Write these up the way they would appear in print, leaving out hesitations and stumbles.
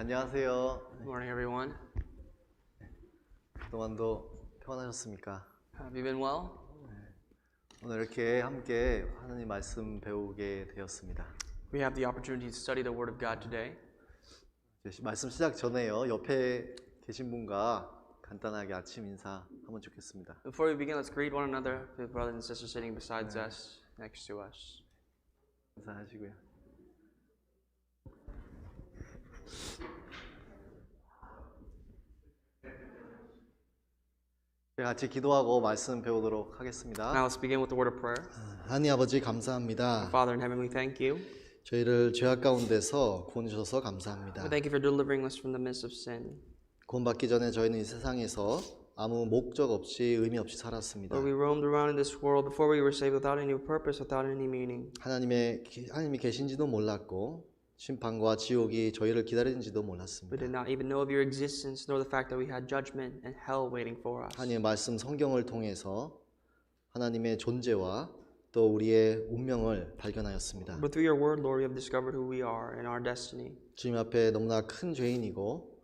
안녕하세요. Good morning, everyone. 그동안도 평안하셨습니까? Have you been well? 오늘 이렇게 함께 하나님 말씀 배우게 되었습니다. We have the opportunity to study the Word of God today. 말씀 시작 전에요. 옆에 계신 분과 간단하게 아침 인사하면 좋겠습니다. Before we begin, let's greet one another, the brothers and sisters sitting beside us, next to us. 인사하시고요. 같이 기도하고 말씀 배우도록 하겠습니다. Now let's begin with the word of prayer. 하나님 아버지 감사합니다. Father in heaven, we thank you. 저희를 죄악 가운데서 구원해 주셔서 감사합니다. We thank you for delivering us from the midst of sin. 구원받기 전에 저희는 이 세상에서 아무 목적 없이 의미 없이 살았습니다. Lord, we roamed around in this world before we were saved without any purpose, without any meaning. 하나님이 계신지도 몰랐고 심판과 지옥이 저희를 기다리는지도 몰랐습니다. We did not even know of your existence, nor the fact that we had judgment and hell waiting for us. 하나님의 말씀 성경을 통해서 하나님의 존재와 또 우리의 운명을 발견하였습니다. But through your word, Lord, we have discovered who we are and our destiny. 주님 앞에 너무나 큰 죄인이고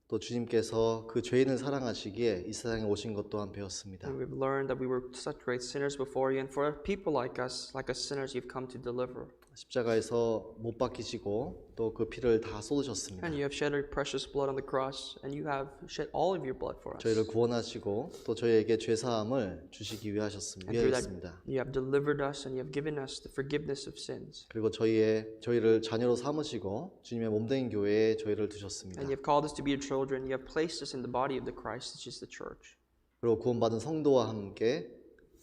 또 주님께서 그 죄인을 사랑하시기에 이 세상에 오신 것 또한 배웠습니다. And we've learned that we were such great sinners before you, and for people like us sinners, you've come to deliver. 십자가에서 못 박히시고 또 그 피를 다 쏟으셨습니다. And you have shed your precious blood on the cross, and you have shed all of your blood for us. 저희를 구원하시고 또 저희에게 죄 사함을 주시기 위하였습니다. And through that, you have delivered us, and you have given us the forgiveness of sins. 그리고 저희를 자녀로 삼으시고 주님의 몸된 교회에 저희를 두셨습니다. And you have called us to be your children. You have placed us in the body of the Christ, which is the church. 그리고 구원받은 성도와 함께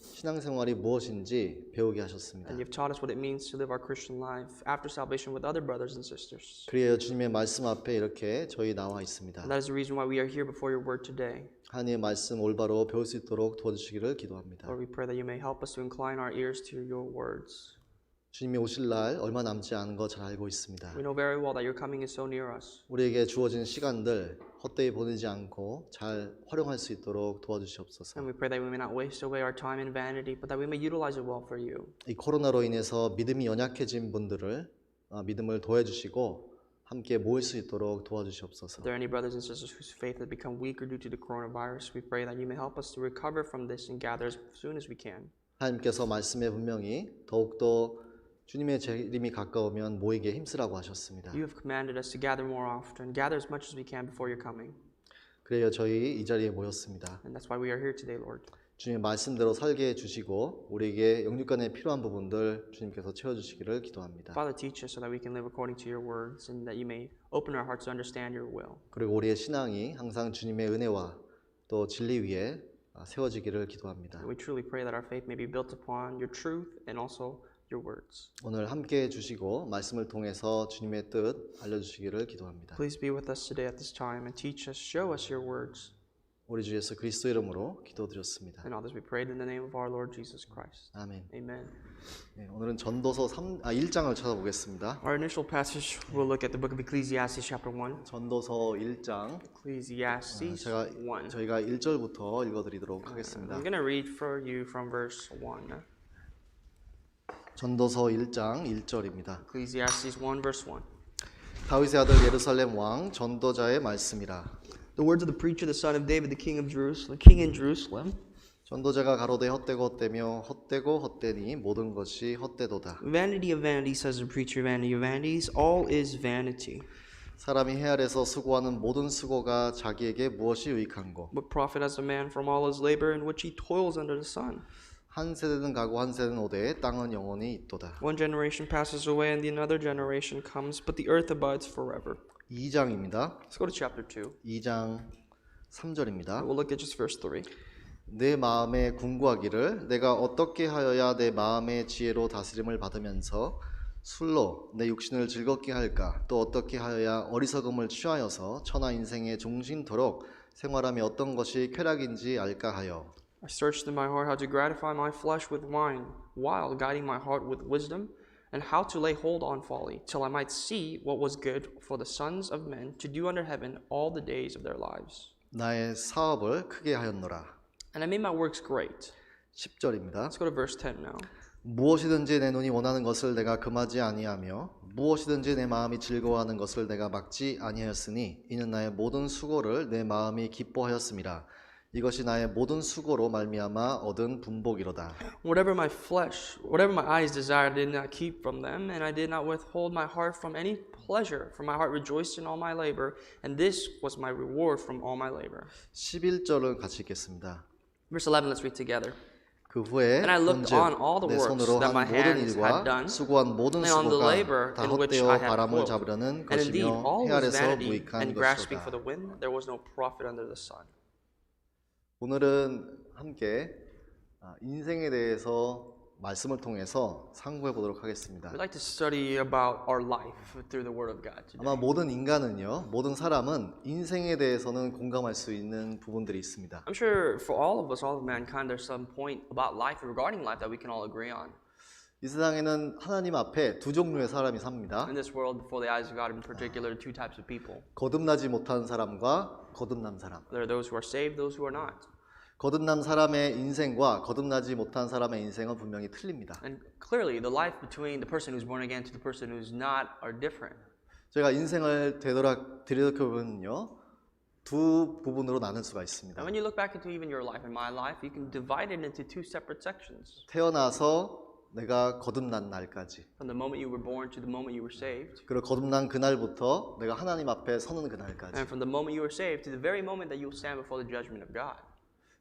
신앙생활이 무엇인지 배우게 하셨습니다. And you've taught us what it means to live our Christian life after salvation with other brothers and sisters. 그래야 주님의 말씀 앞에 이렇게 저희 나와 있습니다. And that is the reason why we are here before your word today. 하나님의 말씀 올바로 배울 수 있도록 도와주시기를 기도합니다. Lord, we pray that you may help us to incline our ears to your words. 주님이 오실 날 얼마 남지 않은 거 잘 알고 있습니다. We know very well that your coming is so near us. 우리에게 주어진 시간들 헛되이 보내지 않고 잘 활용할 수 있도록 도와주시옵소서. And we pray that we may not waste away our time in vanity, but that we may utilize it well for you. 이 코로나로 인해서 믿음이 연약해진 분들을 믿음을 더해주시고 함께 모일 수 있도록 도와주시옵소서. If there are any brothers and sisters whose faith has become weaker due to the coronavirus, we pray that you may help us to recover from this and gather as soon as we can. 하나님께서 말씀에 분명히 더욱더 주님의 재림이 가까우면 모이게 힘쓰라고 하셨습니다. You have commanded us to gather more often, gather as much as we can before your coming. 그래야 저희 이 자리에 모였습니다. And that's why we are here today, Lord. 주님의 말씀대로 살게 해주시고 우리에게 영육간에 필요한 부분들 주님께서 채워주시기를 기도합니다. Father, teach us so that we can live according to your words and that you may open our hearts to understand your will. 그리고 우리의 신앙이 항상 주님의 은혜와 또 진리 위에 세워지기를 기도합니다. And we truly pray that our faith may be built upon your truth and also your words. 오늘 함께 해주시고 말씀을 통해서 주님의 뜻 알려주시기를 기도합니다. Please be with us today at this time and teach us, show us your words. 우리 주 예수 그리스도 이름으로 기도드렸습니다. And all this we prayed in the name of our Lord Jesus Christ. 아멘. Amen. 네, 오늘은 전도서 1장을 찾아보겠습니다. Our initial passage, we'll look at the book of Ecclesiastes chapter 1. 전도서 1장 Ecclesiastes 1. 저희가 1절부터 읽어드리도록 하겠습니다. I'm going to read for you from verse 1. 전도서 1장 1절입니다. Ecclesiastes 1 verse 1. 다윗의 아들 예루살렘 왕 전도자의 말씀이라. The words of the preacher, the son of David, the king in Jerusalem. 전도자가 가로되 헛되고 헛되며 헛되고 헛되니 모든 것이 헛되도다. Vanity of vanities, says the preacher, vanity of vanities, all is vanity. 사람이 해 아래서 수고하는 모든 수고가 자기에게 무엇이 유익한고? What profit has a man from all his labor in which he toils under the sun? 한 세대는 가고 한 세대는 오되 땅은 영원히 있도다. One generation passes away and another generation comes, but the earth abides forever. 2장입니다. Let's go to chapter 2. 2장 3절입니다. We'll look at just verse 3. 내 마음에 궁구하기를 내가 어떻게 하여야 내 마음의 지혜로 다스림을 받으면서 술로 내 육신을 즐겁게 할까? 또 어떻게 하여야 어리석음을 취하여서 천하 인생에 종신토록 생활함이 어떤 것이 쾌락인지 알까 하여. I searched in my heart how to gratify my flesh with wine, while guiding my heart with wisdom, and how to lay hold on folly, till I might see what was good for the sons of men to do under heaven all the days of their lives. 나의 사업을 크게 하였노라. And I made my works great. 10절입니다. Let's go to verse 10 now. 무엇이든지 내 눈이 원하는 것을 내가 금하지 아니하며 무엇이든지 내 마음이 즐거워하는 것을 내가 막지 아니하였으니 이는 나의 모든 수고를 내 마음이 기뻐하였음이라. 이것이 나의 모든 수고로 말미암아 얻은 분복이로다. Whatever my eyes desired, I did not keep from them, and I did not withhold my heart from any pleasure. For my heart rejoiced in all my labor, and this was my reward from all my labor. 11절을 같이 읽겠습니다. Verse 11, let's read together. 그 후에 And I looked 본즉 on all the 내 works 손으로 that 한 my 모든 hands had 일과 done, 수고한 모든 and on the 수고가 labor 다 in which 헛되어 I had 바람을 toiled. 잡으려는 And indeed, 것이며 all 해 was 아래서 vanity 무익한 and grasping for 것이로다. the wind. There was no profit under the sun. 오늘은 함께 인생에 대해서 말씀을 통해서 상고해 보도록 하겠습니다. We'd like to study about our life through the Word of God today. 아마 모든 인간은요, 모든 사람은 인생에 대해서는 공감할 수 있는 부분들이 있습니다. I'm sure for all of us, all of mankind, there's some point about life, regarding life, that we can all agree on. 이 세상에는 하나님 앞에 두 종류의 사람이 삽니다. In this world, before the eyes of God, in particular, two types of people. 거듭나지 못한 사람과 거듭난 사람. There are those who are saved, those who are not. 거듭난 사람의 인생과 거듭나지 못한 사람의 인생은 분명히 틀립니다. And clearly, the life between the person who's born again to the person who's not are different. 제가 인생을 되돌아보면요, 두 부분으로 나눌 수가 있습니다. And when you look back into even your life and my life, you can divide it into two separate sections. 태어나서 내가 거듭난 날까지, From the moment you were born to the moment you were saved. 그리고 거듭난 그날부터 내가 하나님 앞에 서는 그날까지, And from the moment you were saved to the very moment that you will stand before the judgment of God.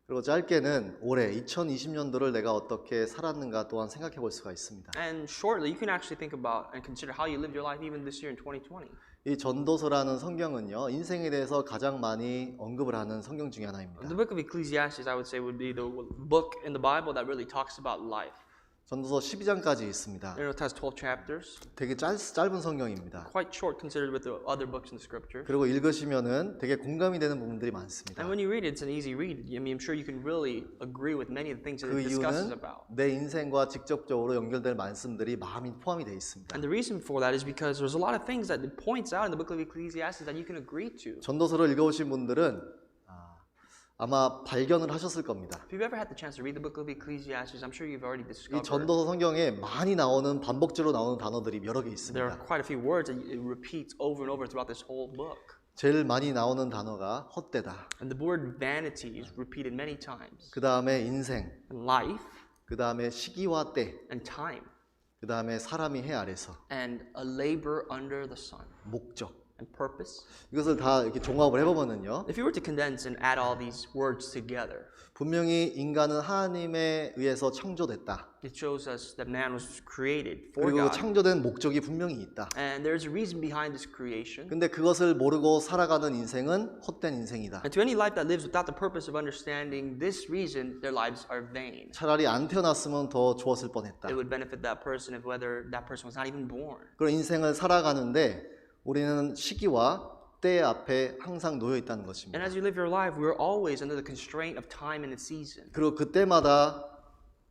그리고 짧게는 올해 2020년도를 내가 어떻게 살았는가 또한 생각해 볼 수가 있습니다. And shortly, you can actually think about and consider how you lived your life even this year in 2020. 이 전도서라는 성경은요, 인생에 대해서 가장 많이 언급을 하는 성경 중에 하나입니다. The book of Ecclesiastes, I would say, would be the book in the Bible that really talks about life. 전도서 12장까지 있습니다. It has 12 chapters, 되게 짧은 성경입니다. quite short considered with the other books in the scripture. 그리고 읽으시면은 되게 공감이 되는 부분들이 많습니다. And when you read it, it's an easy read. I mean, I'm sure you can really agree with many of the things that 그 it discusses 이유는 about. 내 인생과 직접적으로 연결될 말씀들이 마음이 포함이 되어 있습니다. And the reason for that is because there's a lot of things that it points out in the book of Ecclesiastes that you can agree to. 전도서를 읽어오신 분들은 아마 발견을 하셨을 겁니다. If you've ever had the chance to read the book of Ecclesiastes, I'm sure you've already 이 discovered 전도서 성경에 많이 나오는 반복적으로 나오는 단어들이 여러 개 there are 있습니다. quite a few words that it repeats over and over throughout this whole book. 제일 많이 나오는 단어가 헛되다. And the word vanity is repeated many times. 그 다음에 인생, And life 그 다음에 시기와 때, and time 그 다음에 사람이 해 아래서, and a labor under the sun 목적. and purpose. 이것을 다 이렇게 종합을 해보면은요, If you were to condense and add all these words together, 분명히 인간은 하나님에 의해서 창조됐다. it shows us that man was created for 그리고 God. 창조된 목적이 분명히 있다. And there's a reason behind this creation. 근데 그것을 모르고 살아가는 인생은 헛된 인생이다. And to any life that lives without the purpose of understanding this reason, their lives are vain. 차라리 안 태어났으면 더 좋았을 뻔했다. It would benefit that person if whether that person was not even born. 그런 인생을 살아가는데 우리는 시기와 때 앞에 항상 놓여 있다는 And 것입니다. as you live your life, we're always under the constraint of time and its season. 그리고 그때마다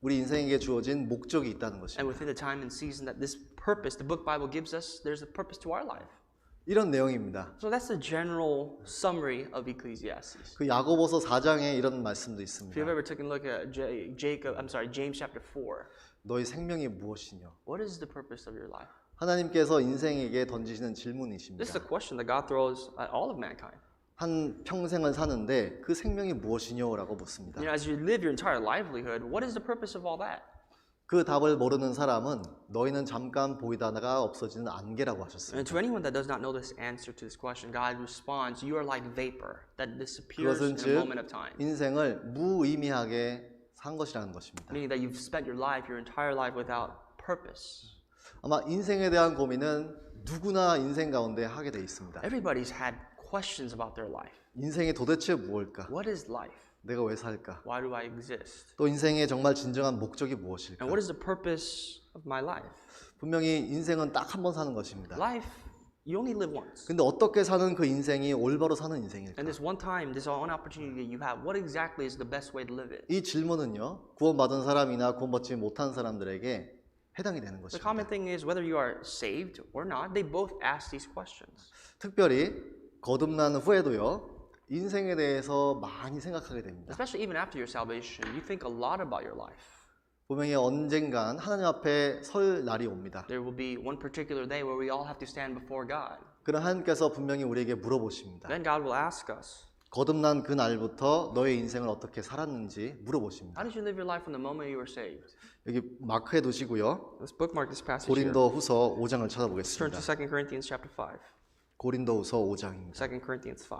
우리 인생에게 주어진 목적이 있다는 And 것입니다. within the time and season that this purpose, the book Bible gives us, there's a purpose to our life. 이런 내용입니다. So that's the general summary of Ecclesiastes. 그 야고보서 4장에 이런 말씀도 If 있습니다. you've ever taken a look at James chapter 4, 너희 생명이 무엇이냐? what is the purpose of your life? 하나님께서 인생에게 던지시는 This is 질문이십니다. a question that God throws at all of mankind. 한 평생을 사는데 그 생명이 무엇이냐라고 묻습니다. You know, as you live your entire livelihood, what is the purpose of all that? 그 답을 모르는 사람은 너희는 잠깐 보이다가 없어지는 안개라고 And 하셨습니다. to anyone that does not know this answer to this question, God responds, you are like vapor that disappears 그것은 in a 즉 moment of time. 인생을 무의미하게 산 것이라는 것입니다. Meaning that you've spent your life, your entire life without purpose. 아마 인생에 대한 고민은 누구나 인생 가운데 하게 돼 있습니다. Everybody's had questions about their life. 인생이 도대체 무엇일까? What is life? 내가 왜 살까? Why do I exist? 또 인생의 정말 진정한 목적이 And 무엇일까? what is the purpose of my life? 분명히 인생은 딱 한 번 사는 것입니다. Life, you only live once. 근데 어떻게 사는 그 인생이 올바로 사는 인생일까? And this one time, this one opportunity that you have, what exactly is the best way to live it? 이 질문은요, 구원받은 사람이나 구원받지 못한 사람들에게 해당이 되는 The common 것입니다. thing is whether you are saved or not, they both ask these questions. 특별히 거듭난 후에도요, 인생에 대해서 많이 생각하게 됩니다. Especially even after your salvation, you think a lot about your life. 분명히 언젠간 하나님 앞에 설 날이 옵니다. There will be one particular day where we all have to stand before God. 그럼 하나님께서 분명히 우리에게 물어보십니다. Then God will ask us, 거듭난 그 날부터 너의 인생을 어떻게 살았는지 물어보십니다. how did you live your life from the moment you were saved? 여기 마크해 두시고요. Let's bookmark this passage here. 고린도 후서 5장을 Let's turn to 찾아보겠습니다. 2 Corinthians chapter 5. 고린도 후서 5장입니다. 2 Corinthians 5.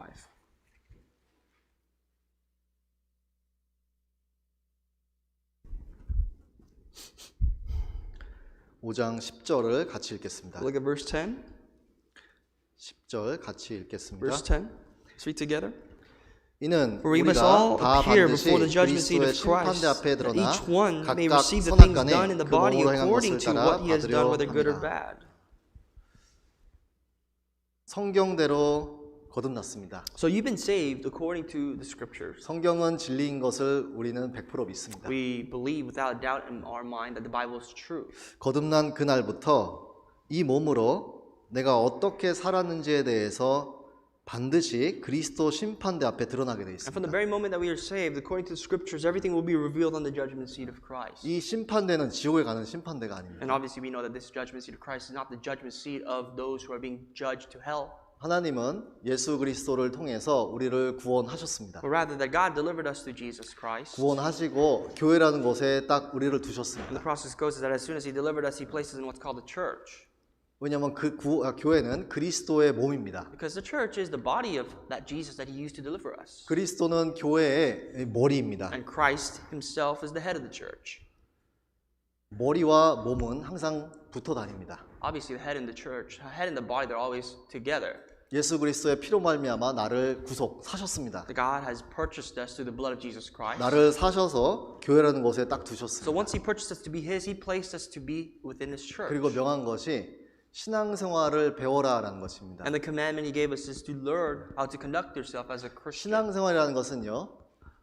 5장 10절을 같이 읽겠습니다. Look at verse 10. 10절 같이 읽겠습니다. Verse 10. Let's read together. 이는 For we must 우리가 all 다 appear 반드시 before the judgment seat 그리스도의 of 심판대 앞에 Christ, that 드러나 each one may 각각 receive the things 선악간에 done in the 그 body 몸으로 행한 according 것을 to 따라 what he has done, 받으려 whether good or 합니다. bad. 성경대로 거듭났습니다. So you've been saved according to the scriptures. 성경은 진리인 것을 우리는 100% 믿습니다. We believe without a doubt in our mind that the Bible is true. 거듭난 그날부터 이 몸으로 내가 어떻게 살았는지에 대해서 반드시 그리스도 심판대 앞에 드러나게 되어 And from the 있습니다. very moment that we are saved, according to the scriptures, everything will be revealed on the judgment seat of Christ. 이 심판대는 지옥에 가는 심판대가 아닙니다. And obviously we know that this judgment seat of Christ is not the judgment seat of those who are being judged to hell, 하나님은 예수 그리스도를 통해서 우리를 구원하셨습니다. but rather that God delivered us through Jesus Christ. 구원하시고 교회라는 곳에 딱 우리를 And 두셨습니다. the process goes is that as soon as He delivered us, He placed us in what's called the church. 왜냐하면 교회는 그리스도의 몸입니다. Because the church is the body of that Jesus that He used to deliver us. 그리스도는 교회의 머리입니다. And Christ Himself is the head of the church. 머리와 몸은 항상 붙어 다닙니다. Obviously, the head and the church, head and the body, they're always together. 예수 그리스도의 피로 말미암아 나를 사셨습니다. God has purchased us through the blood of Jesus Christ. 나를 사셔서 교회라는 곳에 딱 So 두셨습니다. once He purchased us to be His, He placed us to be within His church. 그리고 명한 것이 신앙생활을 배워라라는 것입니다. And the commandment He gave us is to learn how to conduct yourself as a Christian. 신앙생활이라는 것은요,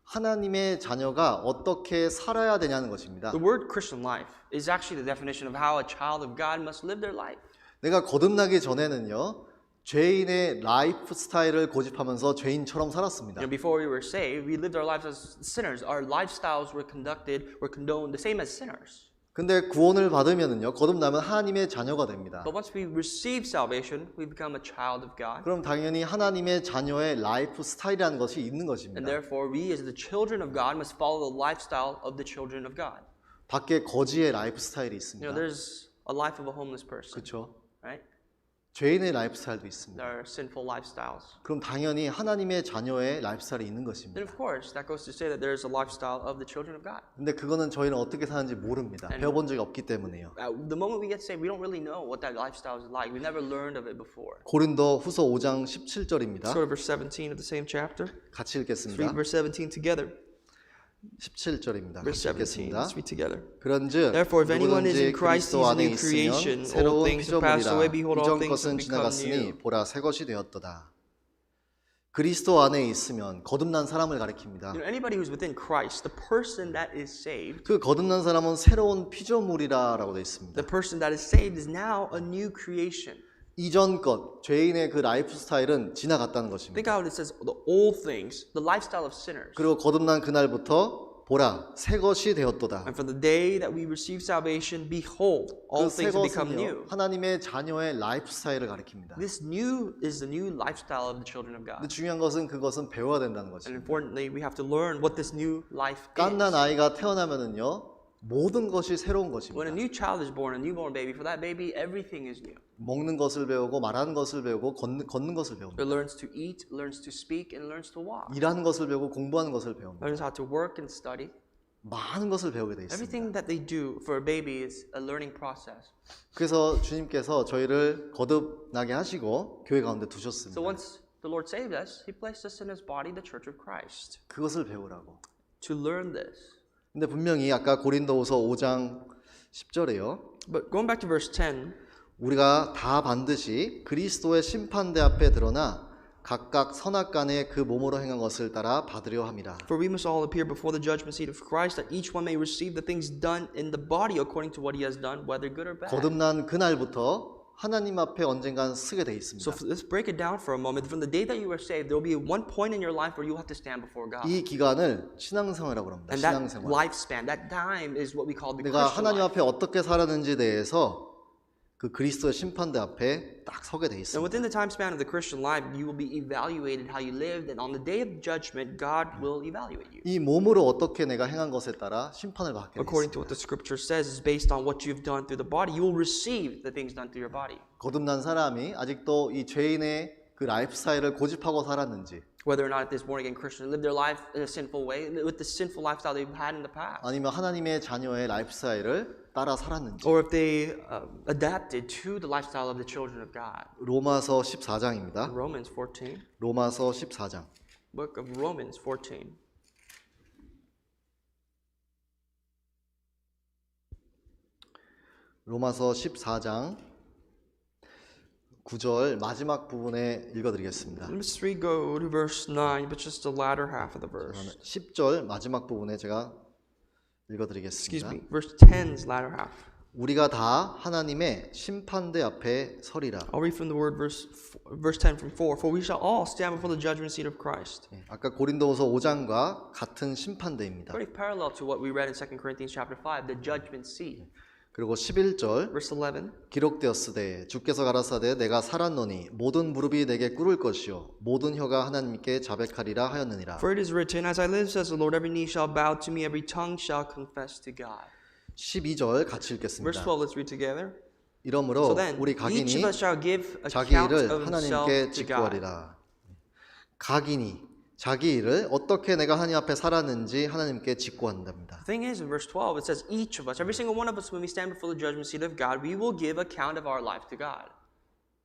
하나님의 자녀가 어떻게 살아야 되냐는 것입니다. The word Christian life is actually the definition of how a child of God must live their life. 내가 거듭나기 전에는요, 죄인의 라이프 스타일을 고집하면서 죄인처럼 살았습니다. Before we were saved, we lived our lives as sinners. Our lifestyles were condoned the same as sinners. 근데 구원을 받으면은요, 거듭나면 하나님의 자녀가 됩니다. But once we receive salvation, we become a child of God. 그럼 당연히 하나님의 자녀의 라이프 스타일이라는 것이 있는 And 것입니다. therefore, we as the children of God must follow the lifestyle of the children of God. 밖에 거지의 라이프 스타일이 You 있습니다. know, there's a life of a homeless person, 그렇죠? right? 죄인의 라이프 스타일도 있습니다. There are sinful lifestyles. 그럼 당연히 하나님의 자녀의 라이프 스타일이 있는 Then 것입니다. of course, that goes to say that there's a lifestyle of the children of God. 근데 그거는 저희는 어떻게 사는지 모릅니다. 배워본 적이 없기 때문에요. The moment we get saved, we don't really know what that lifestyle is like. We've never learned of it before. 고린도 후서 5장 17절입니다. Let's go to verse 17 of the same chapter. 같이 Let's read 읽겠습니다. verse 17 together. 17절입니다. Verse 같이 17. 읽겠습니다. Let's read together. 그런즉 Therefore, if anyone is in 누구든지 Christ, 그리스도 he's a 안에 new creation. 있으면 Old 새로운 things have passed away. 피조물이라 Behold, all 이전 things have 것은 become new. 지나갔으니 보라 새 것이 되었도다. 그리스도 안에 있으면 거듭난 사람을 가리킵니다. You know, anybody who's within Christ, the person that is saved, 그 거듭난 사람은 새로운 피조물이라라고 되어 있습니다. the person that is saved is now a new creation. 이전 것, 죄인의 그 라이프 스타일은 지나갔다는 것입니다. Think how it says the old things, the lifestyle of sinners. 그리고 거듭난 그날부터 보라 새 것이 되었도다. And from the day that we receive salvation, behold, all 그 새 things have become 것은요 new. 하나님의 자녀의 라이프 스타일을 가리킵니다. This new is the new lifestyle of the children of God. 근데 중요한 것은 그것은 배워야 된다는 And 것입니다. importantly, we have to learn what this new life 갓난 is. 아이가 태어나면은요 모든 것이 새로운 When a 것입니다. new child is born, a newborn baby, for that baby, everything is new. 먹는 것을 배우고 말하는 것을 배우고 걷는 것을 It 배웁니다. learns to eat, learns to speak, and learns to walk. 일하는 것을 배우고 공부하는 것을 배웁니다. Learns how to work and study. 많은 것을 배우게 돼 있습니다. Everything that they do for a baby is a learning process. 그래서 주님께서 저희를 거듭나게 하시고 교회 가운데 So 두셨습니다. once the Lord saved us, He placed us in His body, the Church of Christ, 그것을 배우라고. to learn this. 근데 분명히 아까 고린도후서 5장 10절에요. But going back to verse 10, 우리가 다 반드시 그리스도의 심판대 앞에 드러나 각각 선악간에 그 몸으로 행한 것을 따라 받으려 함이라. for we must all appear before the judgment seat of Christ, that each one may receive the things done in the body according to what he has done, whether good or bad. 거듭난 그날부터 하나님 앞에 언젠간 서게 돼 있습니다. So let's break it down for a moment. From the day that you were saved, there will be one point in your life where you have to stand before God. 이 기간을 신앙생활이라고 합니다. And that 신앙생활. lifespan, that time is what we call the 내가 Christian 하나님 life. 앞에 어떻게 살았는지에 대해서 그 그리스도의 심판대 앞에 딱 서게 돼 And 있습니다. within the time span of the Christian life, you will be evaluated how you lived, and on the day of judgment, God will evaluate you. 이 몸으로 어떻게 내가 행한 것에 따라 심판을 받게 돼 According to 있습니다. what the scripture says, is based on what you've done through the body. You will receive the things done through your body. 거듭난 사람이 아직도 이 죄인의 그 라이프 스타일을 고집하고 살았는지 Whether or not this born again Christian live their life in a sinful way, with the sinful lifestyle they've had in the past, 아니면 하나님의 자녀의 라이프 스타일을 따라 살았는지 or if they adapted to the lifestyle of the children of God. 로마서 14장입니다. Romans 14, 로마서 14장. book of Romans 14. 로마서 14장 9절 마지막 부분에 읽어드리겠습니다. Let's go to verse 9, but just the latter half of the verse. 10절 마지막 부분에 제가 Excuse 읽어드리겠습니다. me, verse 10's latter half. 우리가 다 하나님의 심판대 앞에 서리라. I'll read from the word verse 10 from 4. For we shall all stand before the judgment seat of Christ. 아까 고린도후서 5장과 같은 심판대입니다. Very parallel to what we read in 2 Corinthians chapter 5, the judgment seat. 그리고 11절 Verse 11. 기록되었으되 주께서 가라사대 내가 살았노니 모든 무릎이 내게 꿇을 것이요 모든 혀가 하나님께 자백하리라 하였느니라. For it is written, As I live, says the Lord, every knee shall bow to me, every tongue shall confess to God. 12절 같이 Verse 읽겠습니다. 12, let's read together. 이러므로 So then, 우리 each 각인이 of us shall give 자기 account 일을 of himself 하나님께 to God. 직구하리라. 각인이 자기 일을 어떻게 내가 하나님 앞에 살았는지 하나님께 직구한답니다. The thing is, in verse 12, it says, each of us, every single one of us, when we stand before the judgment seat of God, we will give account of our life to God.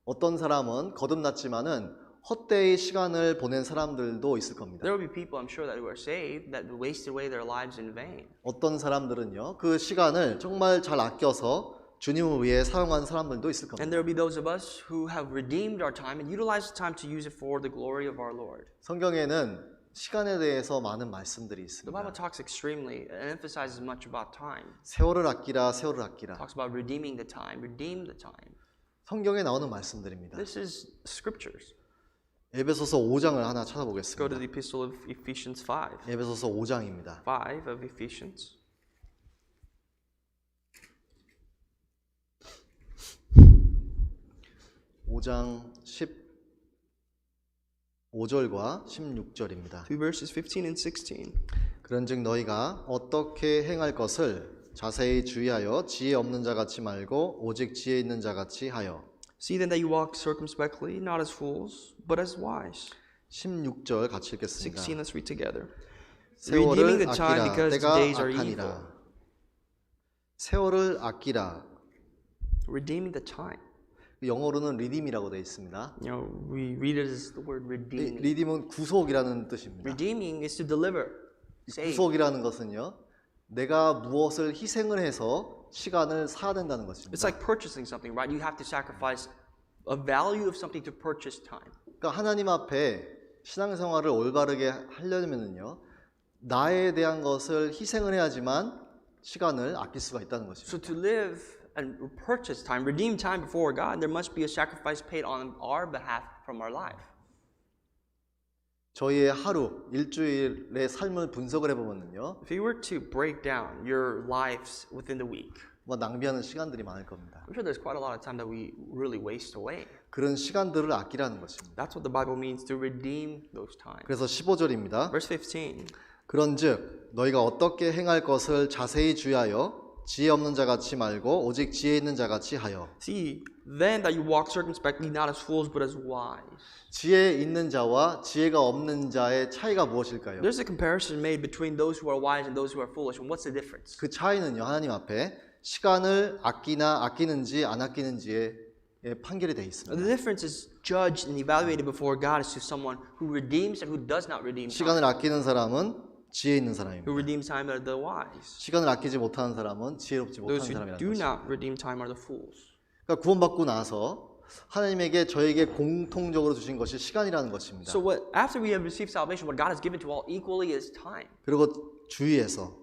어떤 사람은 거듭났지만은 헛되이 시간을 보낸 사람들도 있을 겁니다. There will be people, I'm sure, that who are saved, that wasted away their lives in vain. 어떤 사람들은요, 그 시간을 정말 잘 아껴서 주님을 위해 사용한 사람들도 있을 겁니다. And there will be those of us who have redeemed our time and utilized the time to use it for the glory of our Lord. 성경에는 시간에 대해서 많은 말씀들이 The Bible 있습니다. talks extremely and emphasizes much about time. 세월을 아끼라, 세월을 아끼라. Talks about redeeming the time, redeem the time. 성경에 나오는 말씀들입니다. This is scriptures. 에베소서 5장을 하나 Let's go to 찾아보겠습니다. the epistle of Ephesians 5. 에베소서 5장입니다. 5 of Ephesians. 오장 15절과 16절입니다. Two verses 15 and 16. 그런즉 너희가 어떻게 행할 것을 자세히 주의하여 지혜 없는 자 같이 말고 오직 지혜 있는 자 같이 하여. See then that you walk circumspectly, not as fools, but as wise. 16절 같이 읽겠습니다. 16, let's read together. Redeeming 세월을 the time 아끼라 because the 때가 days are evil. 악하니라. 세월을 아끼라. Redeeming the time. 영어로는 리딤이라고 되어 있습니다. You know, we read it as the word redeeming. 리딤은 구속이라는 뜻입니다. Redeeming is to deliver, save. 구속이라는 것은요, 내가 무엇을 희생을 해서 시간을 사야 된다는 것입니다. It's like purchasing something, right? You have to sacrifice a value of something to purchase time. 그러니까 하나님 앞에 신앙생활을 올바르게 하려면은요, 나에 대한 것을 희생을 해야지만 시간을 아낄 수가 있다는 것입니다. So to live and purchase time, redeem time before God, there must be a sacrifice paid on our behalf from our life. 저희의 하루, 일주일의 삶을 분석을 해보면요, If you were to break down your lives within the week, 뭐 낭비하는 시간들이 많을 겁니다. I'm sure there's quite a lot of time that we really waste away. 그런 시간들을 아끼라는 것입니다. That's what the Bible means, to redeem those times. 그래서 15절입니다. Verse 15. 그런즉 너희가 어떻게 행할 것을 자세히 주의하여 지혜 없는 자 같이 말고 오직 지혜 있는 자 같이 하여. See, then that you walk circumspectly, not as fools, but as wise. 지혜 있는 자와 지혜가 없는 자의 차이가 무엇일까요? There's a comparison made between those who are wise and those who are foolish. And what's the difference? 그 차이는요, 하나님 앞에 시간을 아끼나 아끼는지 안 아끼는지의 판결이 되어 있습니다. The difference is judged and evaluated before God as to someone who redeems and who does not redeem time. 시간을 아끼는 사람은 지혜 있는 Who 사람입니다. redeems time are the wise. 시간을 아끼지 못하는 사람은 지혜롭지 못한 Those who 사람이라는 do 것입니다. not redeem time are the fools. 그러니까 구원받고 나서 하나님에게 저에게 공통적으로 주신 것이 시간이라는 것입니다. So what after we have received salvation, what God has given to all equally is time. 그리고 주의해서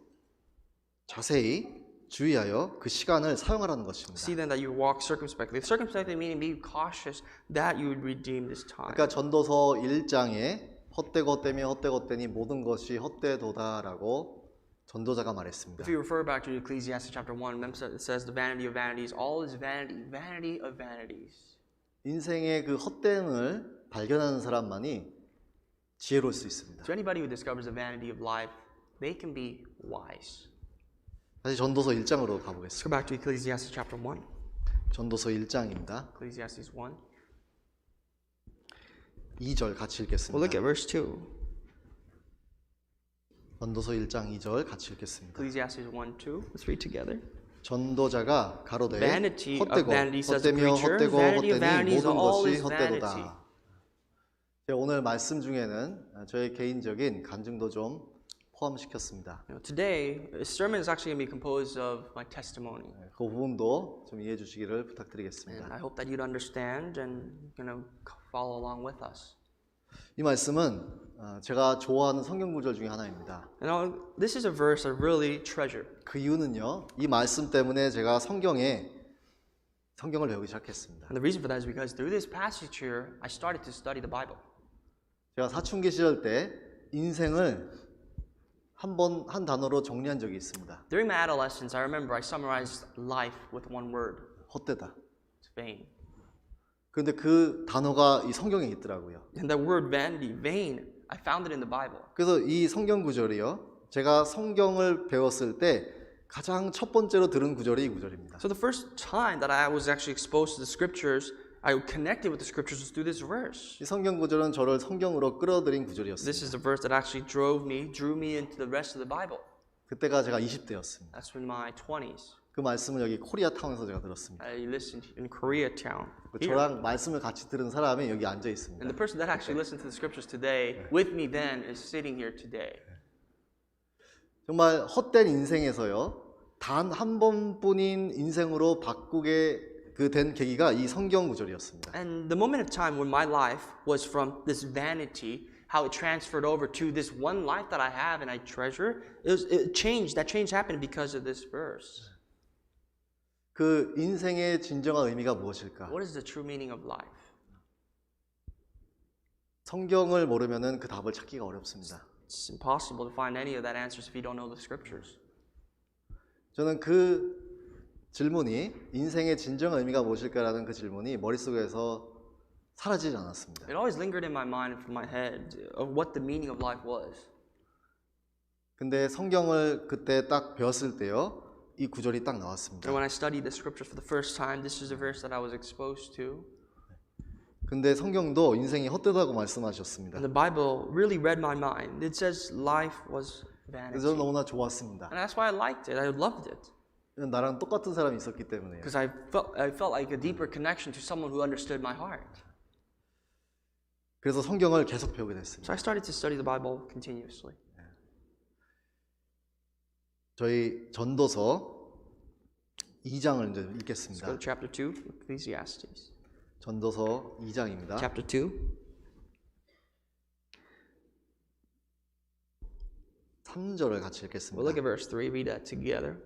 자세히 주의하여 그 시간을 사용하라는 것입니다. See then that you walk circumspectly. Circumspectly meaning be cautious that you would redeem this time. 그러니까 전도서 1장에 헛되고 헛되며 헛되고 헛되니 모든 것이 헛되도다라고 전도자가 말했습니다. If you refer back to Ecclesiastes chapter 1, remember it says the vanity of vanities, all is vanity, vanity of vanities. 인생의 그 헛됨을 발견하는 사람만이 지혜로울 수 있습니다. To anybody who discovers the vanity of life, they can be wise. 다시 전도서 1장으로 Let's go 가보겠습니다. back to Ecclesiastes chapter 1. 전도서 1장입니다. Ecclesiastes 1. 2절 같이 We'll look 읽겠습니다. at verse 2. 전도서 1장 2절 같이 읽겠습니다. Ecclesiastes 1, 2. Let's read together. 전도자가 가로되 Vanity of 헛되고 vanity, says the 헛되며 preacher. 헛되고 Vanity of 헛되니 vanities, 모든 all 것이 is vanity. 헛되도다. 제가 오늘 말씀 중에는 저의 개인적인 간증도 좀 포함시켰습니다. Today, this sermon is actually going to be composed of my testimony. 그 부분도 좀 이해해 주시기를 And 부탁드리겠습니다. I hope that you'd understand and follow along with us. 이 말씀은 제가 좋아하는 성경 구절 중에 하나입니다. This is a verse I really treasure. 그 이유는요, 이 말씀 때문에 제가 성경을 배우기 시작했습니다. And the reason for that is because through this passage here, I started to study the Bible. 제가 사춘기 시절 때 인생을 한 단어로 정리한 적이 있습니다. During my adolescence, I remember I summarized life with one word. 헛되다. It's vain. 그런데 그 단어가 이 성경에 있더라고요. And that word vanity, vain, I found it in the Bible. 그래서 이 성경 구절이요, 제가 성경을 배웠을 때 가장 첫 번째로 들은 구절이 이 구절입니다. So the first time that I was actually exposed to the scriptures, I connected with the scriptures was through this verse. 이 성경 구절은 저를 성경으로 끌어들인 This 구절이었습니다. is the verse that actually drew me into the rest of the Bible. 그때가 제가 20대였습니다. That's in my 20s. 그 말씀을 여기 코리아타운에서 제가 들었습니다. I listened in Koreatown. 저랑 말씀을 같이 들은 사람이 여기 앉아 있습니다. And the person that actually listened to the scriptures today with me then is sitting here today. 정말 헛된 인생에서요, 단 한 번뿐인 인생으로 바꾸게 된 계기가 이 성경 구절이었습니다. And the moment of time when my life was from this vanity, how it transferred over to this one life that I have and I treasure, it changed. That change happened because of this verse. 그 인생의 진정한 의미가 무엇일까? What is the true meaning of life? 성경을 모르면은 그 답을 찾기가 어렵습니다. It's impossible to find any of that answers if you don't know the scriptures. 저는 그 질문이 인생의 진정한 의미가 무엇일까라는 그 질문이 머릿속에서 사라지지 않았습니다. It always lingered in my mind and from my head of what the meaning of life was. 근데 성경을 그때 딱 배웠을 때요, 이 구절이 딱 나왔습니다. And when I studied the scriptures for the first time, this is a verse that I was exposed to. 근데 성경도 인생이 헛되다고 말씀하셨습니다. And the Bible really read my mind. It says life was 그래서 vanity. 저는 너무나 좋았습니다. And that's why I liked it. I loved it. 나랑 똑같은 사람이 있었기 때문에요. Because I felt like a deeper connection to someone who understood my heart. 그래서 성경을 계속 배우게 됐습니다. So I started to study the Bible continuously. 저희 전도서 2장을 이제 Let's 읽겠습니다. go to chapter 2, Ecclesiastes. 전도서 2장입니다. Chapter 2. 3절을 같이 We'll 읽겠습니다. look at verse 3. Read that together.